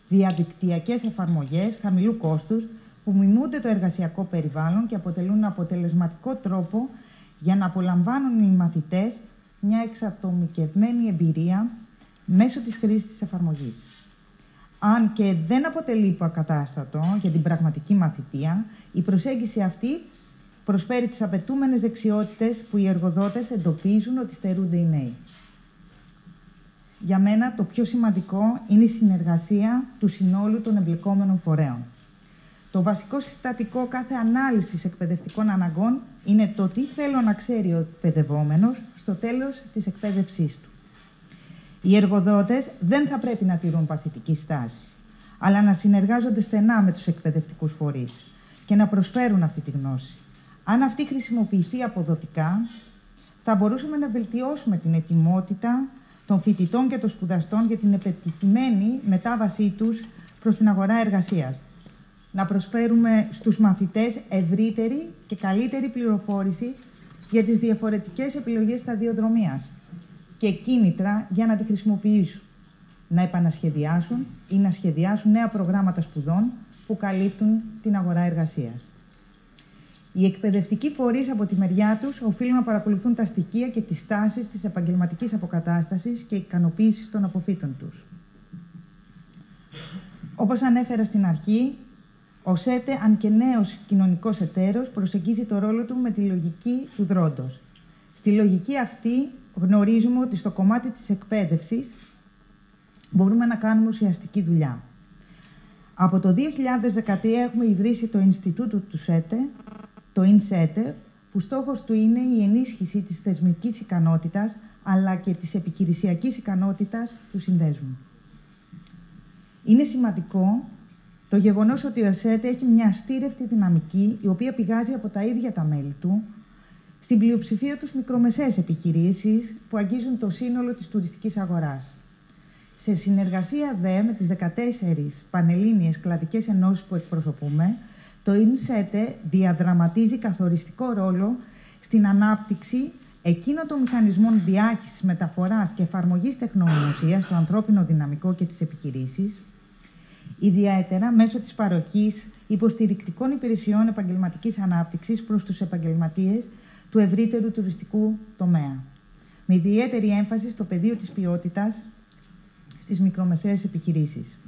Διαδικτυακές εφαρμογές χαμηλού κόστους που μιμούνται το εργασιακό περιβάλλον και αποτελούν αποτελεσματικό τρόπο για να απολαμβάνουν οι μαθητές μια εξατομικευμένη εμπειρία μέσω της χρήσης της εφαρμογής. Αν και δεν αποτελεί υποακατάστατο για την πραγματική μαθητεία, η προσέγγιση αυτή προσφέρει τις απαιτούμενες δεξιότητες που οι εργοδότες εντοπίζουν ότι στερούνται οι νέοι. Για μένα, το πιο σημαντικό είναι η συνεργασία του συνόλου των εμπλεκόμενων φορέων. Το βασικό συστατικό κάθε ανάλυσης εκπαιδευτικών αναγκών είναι το τι θέλω να ξέρει ο εκπαιδευόμενος στο τέλος της εκπαίδευσής του. Οι εργοδότες δεν θα πρέπει να τηρούν παθητική στάση, αλλά να συνεργάζονται στενά με τους εκπαιδευτικούς φορείς και να προσφέρουν αυτή τη γνώση. Αν αυτή χρησιμοποιηθεί αποδοτικά, θα μπορούσαμε να βελτιώσουμε την ετοιμότητα των φοιτητών και των σπουδαστών για την επιτυχημένη μετάβασή τους προς την αγορά εργασίας. Να προσφέρουμε στους μαθητές ευρύτερη και καλύτερη πληροφόρηση για τις διαφορετικές επιλογές σταδιοδρομίας και κίνητρα για να τη χρησιμοποιήσουν, να επανασχεδιάσουν ή να σχεδιάσουν νέα προγράμματα σπουδών που καλύπτουν την αγορά εργασίας. Οι εκπαιδευτικοί φορείς από τη μεριά τους οφείλουν να παρακολουθούν τα στοιχεία και τις τάσεις της επαγγελματικής αποκατάστασης και ικανοποίησης των αποφύτων τους. Όπως ανέφερα στην αρχή, ο ΣΕΤΕ, αν και νέος κοινωνικός εταίρος, προσεγγίζει το ρόλο του με τη λογική του δρόντος. Στη λογική αυτή γνωρίζουμε ότι στο κομμάτι της εκπαίδευσης μπορούμε να κάνουμε ουσιαστική δουλειά. Από το 2013 έχουμε ιδρύσει το Ινστιτούτο του ΣΕΤΕ, το ΙΝΣΕΤΕ, που στόχος του είναι η ενίσχυση της θεσμικής ικανότητας, αλλά και της επιχειρησιακής ικανότητας του συνδέσμου. Είναι σημαντικό το γεγονός ότι ο ΣΕΤΕ έχει μια αστήρευτη δυναμική, η οποία πηγάζει από τα ίδια τα μέλη του, στην πλειοψηφία τους μικρομεσαίες επιχειρήσεις που αγγίζουν το σύνολο της τουριστικής αγοράς. Σε συνεργασία με τις 14 πανελλήνιες κλαδικές ενώσεις που εκπροσωπούμε, το ΙΝΣΕΤΕ διαδραματίζει καθοριστικό ρόλο στην ανάπτυξη εκείνων των μηχανισμών διάχυσης, μεταφοράς και εφαρμογής τεχνογνωσίας στο ανθρώπινο δυναμικό και τις επιχειρήσεις, ιδιαίτερα μέσω της παροχής υποστηρικτικών υπηρεσιών επαγγελματικής ανάπτυξης προς τους επαγγελματίες του ευρύτερου τουριστικού τομέα, με ιδιαίτερη έμφαση στο πεδίο της ποιότητας στις μικρομεσαίες επιχειρήσεις.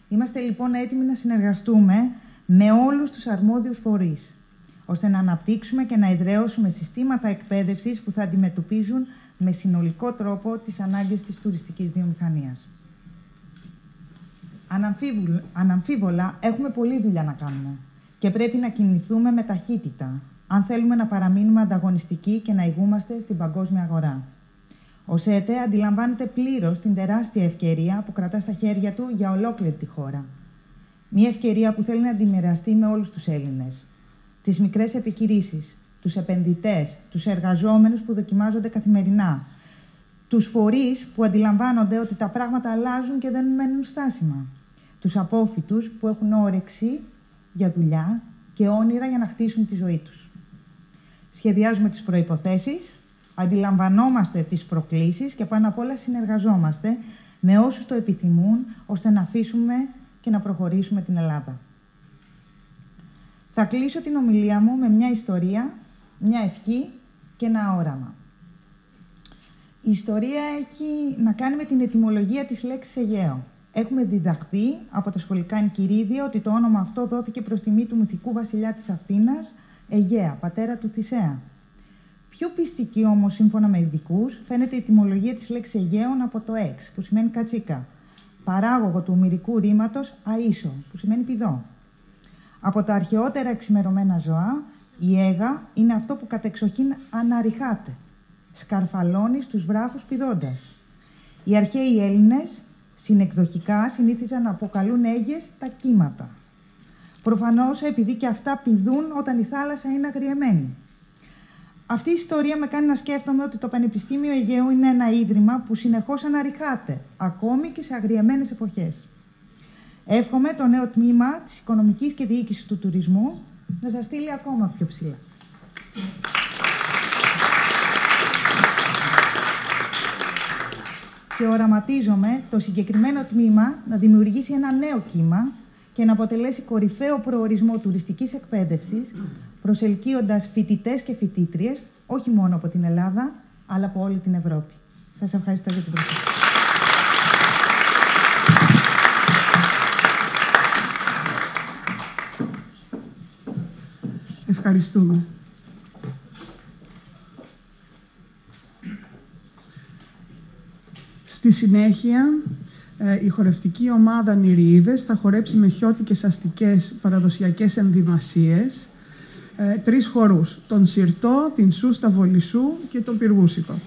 Είμαστε λοιπόν έτοιμοι να συνεργαστούμε με όλους τους αρμόδιους φορείς, ώστε να αναπτύξουμε και να εδραιώσουμε συστήματα εκπαίδευσης που θα αντιμετωπίζουν με συνολικό τρόπο τις ανάγκες της τουριστικής βιομηχανίας. Αναμφίβολα, έχουμε πολλή δουλειά να κάνουμε και πρέπει να κινηθούμε με ταχύτητα, αν θέλουμε να παραμείνουμε ανταγωνιστικοί και να ηγούμαστε στην παγκόσμια αγορά. Ο ΣΕΤΕ αντιλαμβάνεται πλήρως την τεράστια ευκαιρία που κρατά στα χέρια του για ολόκληρη τη χώρα. Μια ευκαιρία που θέλει να αντιμοιραστεί με όλους τους Έλληνες, τις μικρές επιχειρήσεις, τους επενδυτές, τους εργαζόμενους που δοκιμάζονται καθημερινά, τους φορείς που αντιλαμβάνονται ότι τα πράγματα αλλάζουν και δεν μένουν στάσιμα, τους απόφοιτους που έχουν όρεξη για δουλειά και όνειρα για να χτίσουν τη ζωή τους. Σχεδιάζουμε τις προϋποθέσεις, αντιλαμβανόμαστε τις προκλήσεις και πάνω απ' όλα συνεργαζόμαστε με όσους το επιθυμούν, ώστε να αφήσουμε και να προχωρήσουμε την Ελλάδα. Θα κλείσω την ομιλία μου με μια ιστορία, μια ευχή και ένα όραμα. Η ιστορία έχει να κάνει με την ετυμολογία της λέξης Αιγαίο. Έχουμε διδαχθεί από τα σχολικά εγκυρίδια ότι το όνομα αυτό δόθηκε προς τιμή του μυθικού βασιλιά της Αθήνας, Αιγαία, πατέρα του Θησέα. Πιο πιστική όμως, σύμφωνα με ειδικούς, φαίνεται η ετυμολογία της λέξης Αιγαίων από το «εξ», που σημαίνει κατσίκα, παράγωγο του ομηρικού ρήματος αΐσο, που σημαίνει πηδό. Από τα αρχαιότερα εξημερωμένα ζώα, η αίγα είναι αυτό που κατεξοχήν αναρριχάται, σκαρφαλώνει στους βράχους πηδώντας. Οι αρχαίοι Έλληνες συνεκδοχικά συνήθιζαν να αποκαλούν αίγες τα κύματα. Προφανώς επειδή και αυτά πηδούν όταν η θάλασσα είναι αγριεμένη. Αυτή η ιστορία με κάνει να σκέφτομαι ότι το Πανεπιστήμιο Αιγαίου είναι ένα ίδρυμα που συνεχώς αναρριχάται, ακόμη και σε αγριεμένες εποχές. Εύχομαι το νέο τμήμα της Οικονομικής και Διοίκησης του Τουρισμού να σας στείλει ακόμα πιο ψηλά. Και οραματίζομαι το συγκεκριμένο τμήμα να δημιουργήσει ένα νέο κύμα και να αποτελέσει κορυφαίο προορισμό τουριστικής εκπαίδευσης, προσελκύοντας φοιτητές και φοιτήτριες, όχι μόνο από την Ελλάδα, αλλά από όλη την Ευρώπη. Σας ευχαριστώ για την προσοχή. Ευχαριστούμε. Στη συνέχεια, η χορευτική ομάδα Νηριείδες θα χορέψει με χιώτικες αστικές παραδοσιακές ενδυμασίες 3 χορούς, τον Συρτό, την Σούστα Βολισσού και τον Πυργούσικο.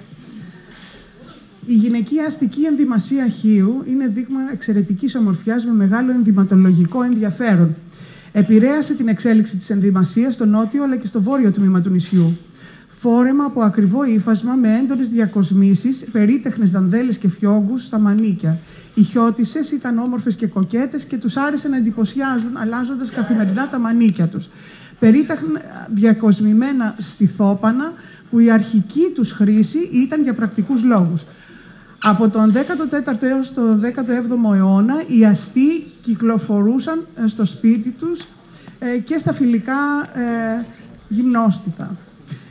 Η γυναικεία αστική ενδυμασία Χίου είναι δείγμα εξαιρετικής ομορφιάς με μεγάλο ενδυματολογικό ενδιαφέρον. Επηρέασε την εξέλιξη της ενδυμασίας στο νότιο αλλά και στο βόρειο τμήμα του νησιού. Φόρεμα από ακριβό ύφασμα με έντονες διακοσμήσεις, περίτεχνες δανδέλες και φιόγκους στα μανίκια. Οι χιώτισσες ήταν όμορφες και κοκέτες και τους άρεσε να εντυπωσιάζουν αλλάζοντας καθημερινά τα μανίκια τους. Περίτεχνα διακοσμημένα στιθόπανα που η αρχική τους χρήση ήταν για πρακτικούς λόγους. Από τον 14ο έως το 17ο αιώνα οι αστεί κυκλοφορούσαν στο σπίτι τους και στα φιλικά γυμνόστιχα.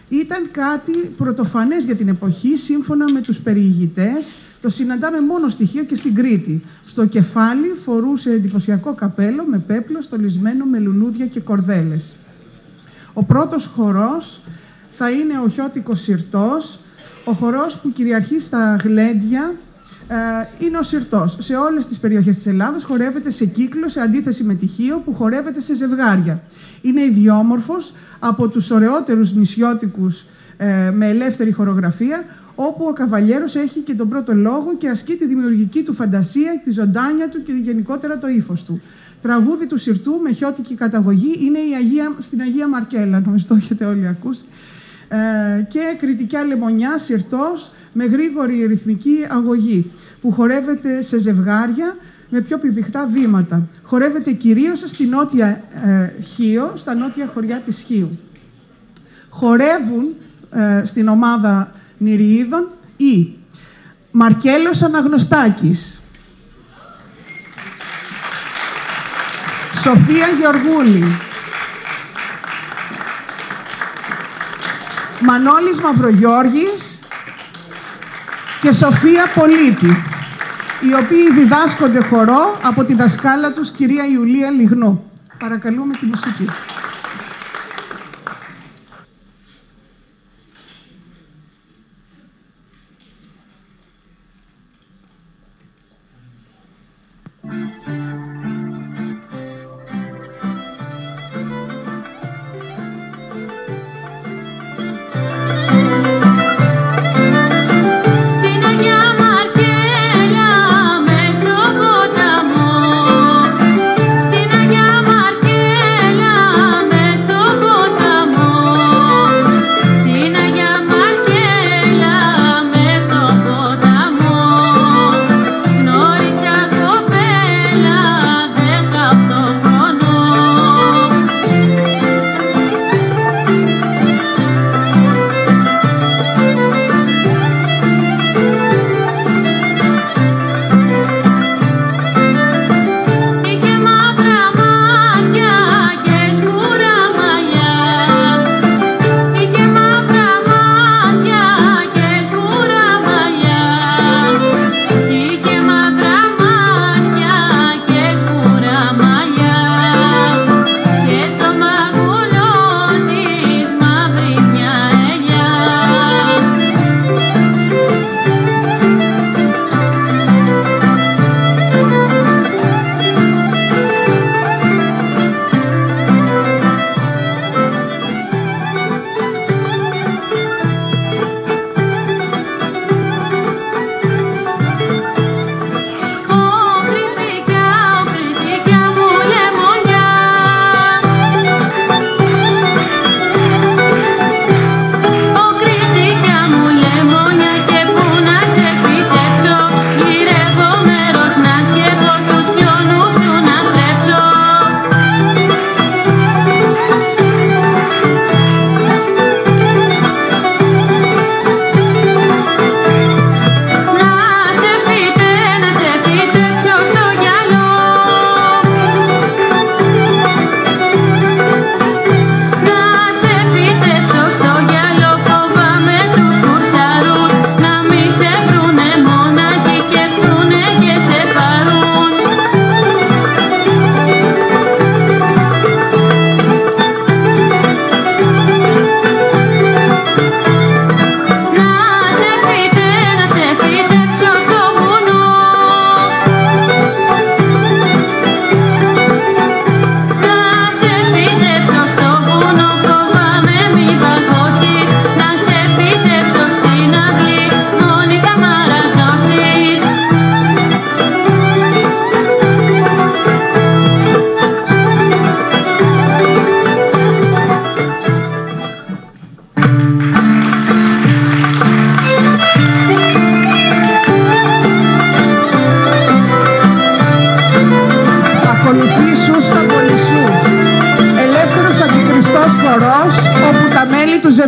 Ήταν κάτι πρωτοφανές για την εποχή, σύμφωνα με τους περιηγητές. Το συναντάμε μόνο στοιχείο και στην Κρήτη. Στο κεφάλι φορούσε εντυπωσιακό καπέλο με πέπλο στολισμένο με λουλούδια και κορδέλες. Ο πρώτος χορός θα είναι ο χιώτικος Συρτός. Ο χορός που κυριαρχεί στα γλέντια είναι ο Συρτός. Σε όλες τις περιοχές της Ελλάδας χορεύεται σε κύκλο, σε αντίθεση με τη Χίο που χορεύεται σε ζευγάρια. Είναι ιδιόμορφος από τους ωραιότερους νησιώτικους με ελεύθερη χορογραφία, όπου ο καβαλιέρος έχει και τον πρώτο λόγο και ασκεί τη δημιουργική του φαντασία, τη ζωντάνια του και γενικότερα το ύφος του. Τραγούδι του Συρτού με χιώτικη καταγωγή είναι στην Αγία Μαρκέλα, νομίζω το έχετε όλοι ακούσει. Και κριτικιά λεμονιά, Συρτός, με γρήγορη ρυθμική αγωγή, που χορεύεται σε ζευγάρια με πιο πηδηχτά βήματα. Χορεύεται κυρίως στη νότια Χίο, στα νότια χωριά της Χίου. Χορεύουν στην ομάδα Νηριείδων η Μαρκέλος Αναγνωστάκης, Σοφία Γεωργούλη, Μανώλης Μαυρογιώργης και Σοφία Πολίτη, οι οποίοι διδάσκονται χορό από τη δασκάλα τους, κυρία Ιουλία Λιγνού. Παρακαλούμε τη μουσική. Στην Αγία Μαρκέλα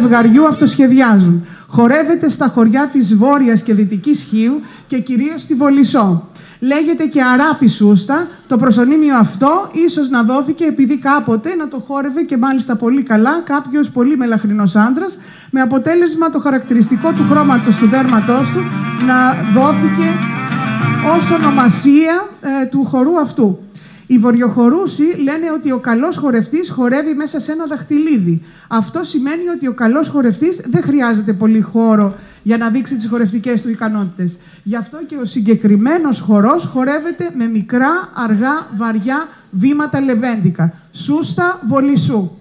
ζευγαριού αυτοσχεδιάζουν. Χορεύεται στα χωριά της Βόρειας και Δυτικής Χίου και κυρίως στη Βολισσό. Λέγεται και Αράπη Σούστα. Το προσωνύμιο αυτό ίσως να δόθηκε επειδή κάποτε να το χόρευε και μάλιστα πολύ καλά κάποιος πολύ μελαχρινός άντρας, με αποτέλεσμα το χαρακτηριστικό του χρώματος του δέρματός του να δόθηκε ως ονομασία του χορού αυτού. Οι βορειοχορούσοι λένε ότι ο καλός χορευτής χορεύει μέσα σε ένα δαχτυλίδι. Αυτό σημαίνει ότι ο καλός χορευτής δεν χρειάζεται πολύ χώρο για να δείξει τις χορευτικές του ικανότητες. Γι' αυτό και ο συγκεκριμένος χορός χορεύεται με μικρά, αργά, βαριά βήματα λεβέντικα. Σούστα Βολισσού.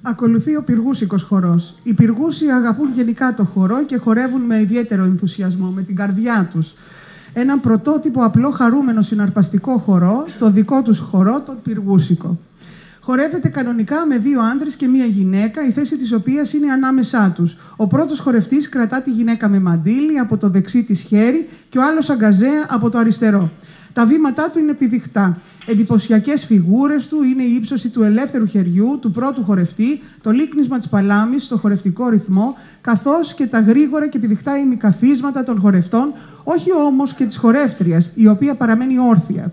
Ακολουθεί ο πυργούσικος χορός. Οι πυργούσοι αγαπούν γενικά το χορό και χορεύουν με ιδιαίτερο ενθουσιασμό, με την καρδιά τους. Έναν πρωτότυπο απλό χαρούμενο συναρπαστικό χορό, το δικό τους χορό, τον πυργούσικο. Χορεύεται κανονικά με 2 άντρες και 1 γυναίκα, η θέση της οποίας είναι ανάμεσά τους. Ο πρώτος χορευτής κρατά τη γυναίκα με μαντίλι από το δεξί της χέρι και ο άλλος αγκαζέ από το αριστερό. Τα βήματά του είναι πηδιχτά. Εντυπωσιακές φιγούρες του είναι η ύψωση του ελεύθερου χεριού του πρώτου χορευτή, το λίκνισμα της παλάμης στο χορευτικό ρυθμό, καθώς και τα γρήγορα και πηδιχτά ημικαθίσματα των χορευτών, όχι όμως και της χορεύτριας, η οποία παραμένει όρθια.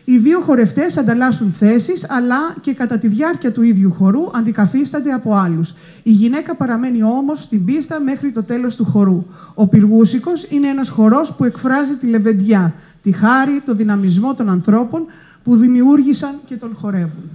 Οι 2 χορευτές ανταλλάσσουν θέσεις, αλλά και κατά τη διάρκεια του ίδιου χορού αντικαθίστανται από άλλους. Η γυναίκα παραμένει όμως στην πίστα μέχρι το τέλος του χορού. Ο πυργούσικος είναι ένας χορός που εκφράζει τη λεβεντιά, τη χάρη, το δυναμισμό των ανθρώπων που δημιούργησαν και τον χορεύουν.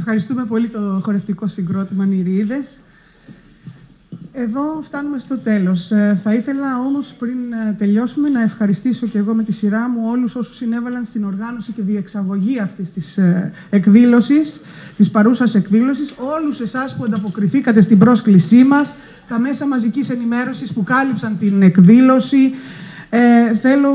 Ευχαριστούμε πολύ το χορευτικό συγκρότημα Νηρίδες. Εδώ φτάνουμε στο τέλος. Θα ήθελα όμως πριν τελειώσουμε να ευχαριστήσω και εγώ με τη σειρά μου όλους όσους συνέβαλαν στην οργάνωση και διεξαγωγή αυτής της εκδήλωσης, της παρούσας εκδήλωσης, όλους εσάς που ανταποκριθήκατε στην πρόσκλησή μας, τα μέσα μαζικής ενημέρωσης που κάλυψαν την εκδήλωση. Θέλω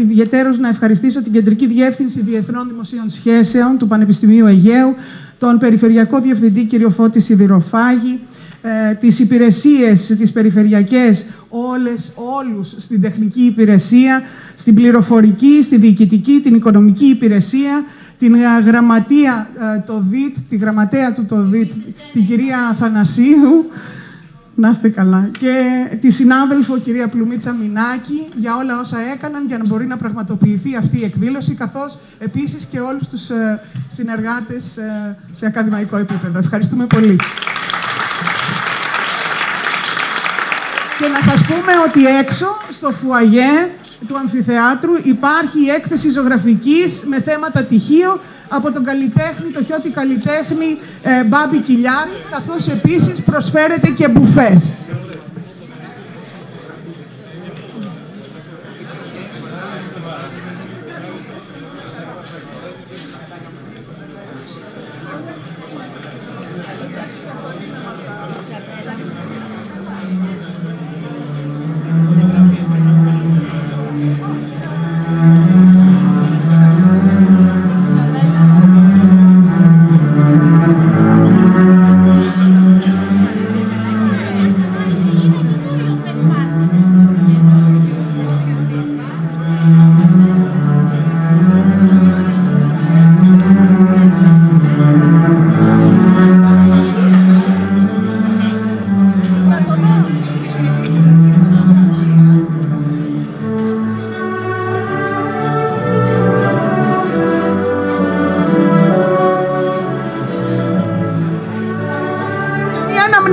ιδιαιτέρως να ευχαριστήσω την Κεντρική Διεύθυνση Διεθνών Δημοσίων Σχέσεων του Πανεπιστημίου Αιγαίου, τον Περιφερειακό Διευθυντή κ. Φώτη Σιδηροφάγη, τις υπηρεσίες, τις περιφερειακές, όλους στην τεχνική υπηρεσία, στην πληροφορική, στη διοικητική, την οικονομική υπηρεσία, την γραμματεία, το ΔΙΤ, τη γραμματέα του το ΔΙΤ, την κυρία Αθανασίου, να είστε καλά, και τη συνάδελφο κυρία Πλουμίτσα Μινάκη για όλα όσα έκαναν για να μπορεί να πραγματοποιηθεί αυτή η εκδήλωση, καθώς επίσης και όλους τους συνεργάτες σε ακαδημαϊκό επίπεδο. Ευχαριστούμε πολύ. Και να σας πούμε ότι έξω, στο φουαγέ του αμφιθεάτρου, υπάρχει η έκθεση ζωγραφικής με θέματα τυχείο από τον καλλιτέχνη, το Χιώτη καλλιτέχνη Μπάμπη Κιλιάρη, καθώς επίσης προσφέρεται και μπουφές.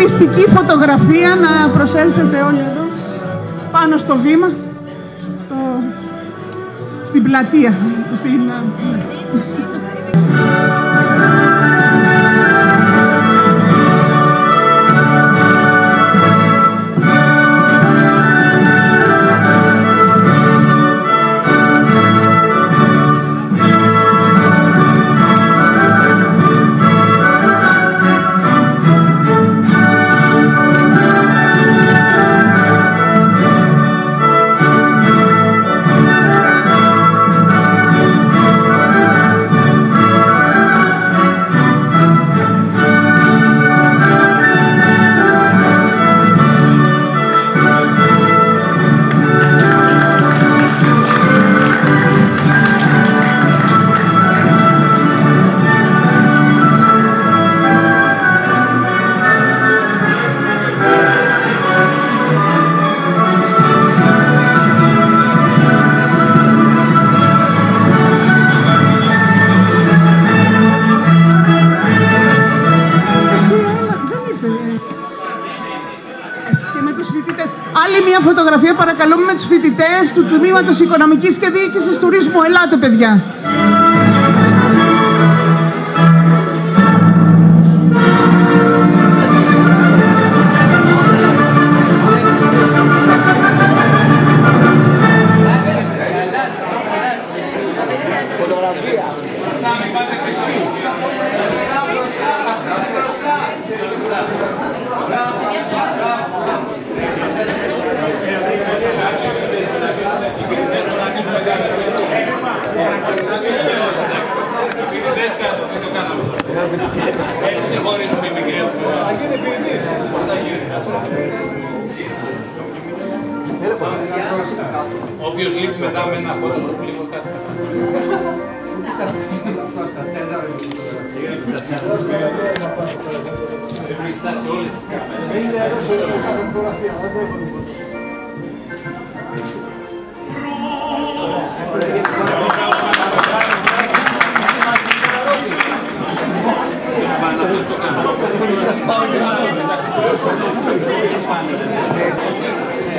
μυστική φωτογραφία, να προσέλθετε όλοι εδώ, πάνω στο βήμα, στην πλατεία. Άλλη μια φωτογραφία, παρακαλούμε, με τους φοιτητές του Τμήματος Οικονομικής και Διοίκησης Τουρισμού. Ελάτε, παιδιά. Όποιος λείπει μετά με ένα φото στο πλήγο κάτι θα πρέπει να στάσει όλες τις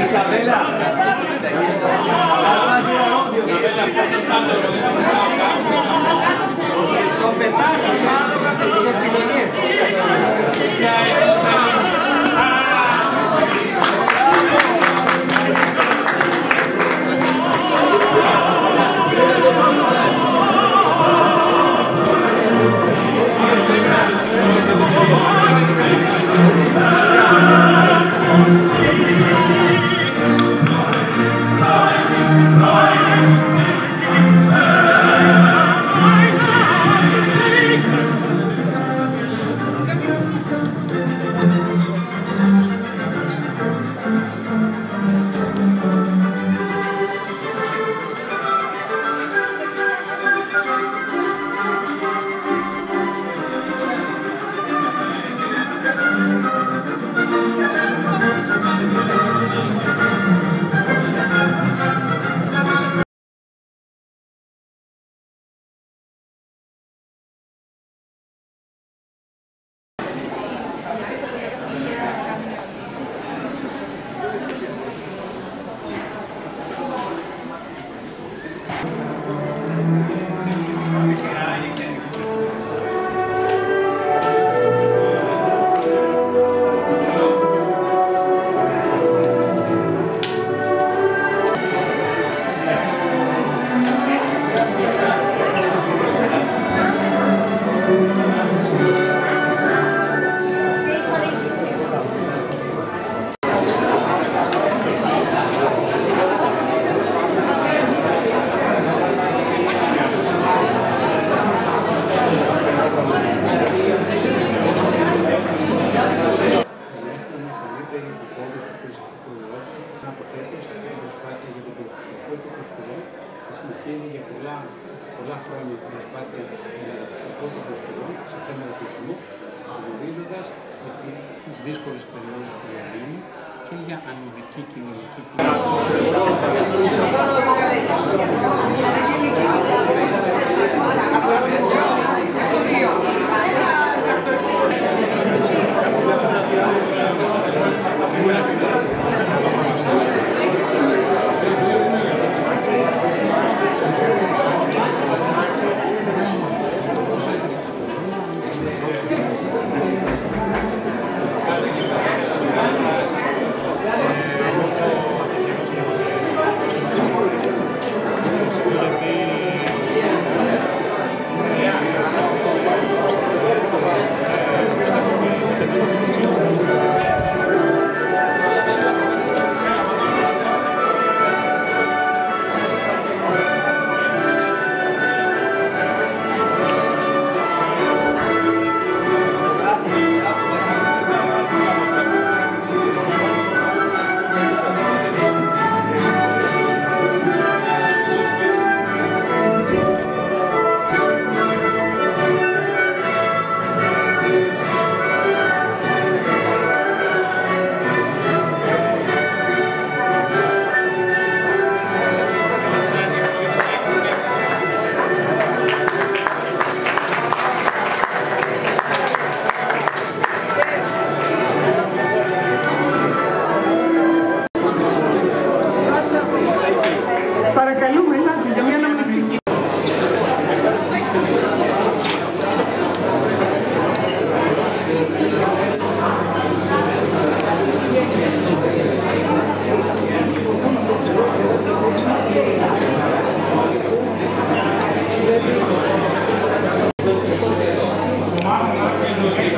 Isabela, lo petazo, συνεχίζει για πολλά χρόνια την προσπάθεια των προσφυγών σε θέματα τουρισμού, γνωρίζοντας ότι τις δύσκολες περιόδους που διανύουμε και για ανωδική κοινωνική κοινωνική. Ευχαριστώ.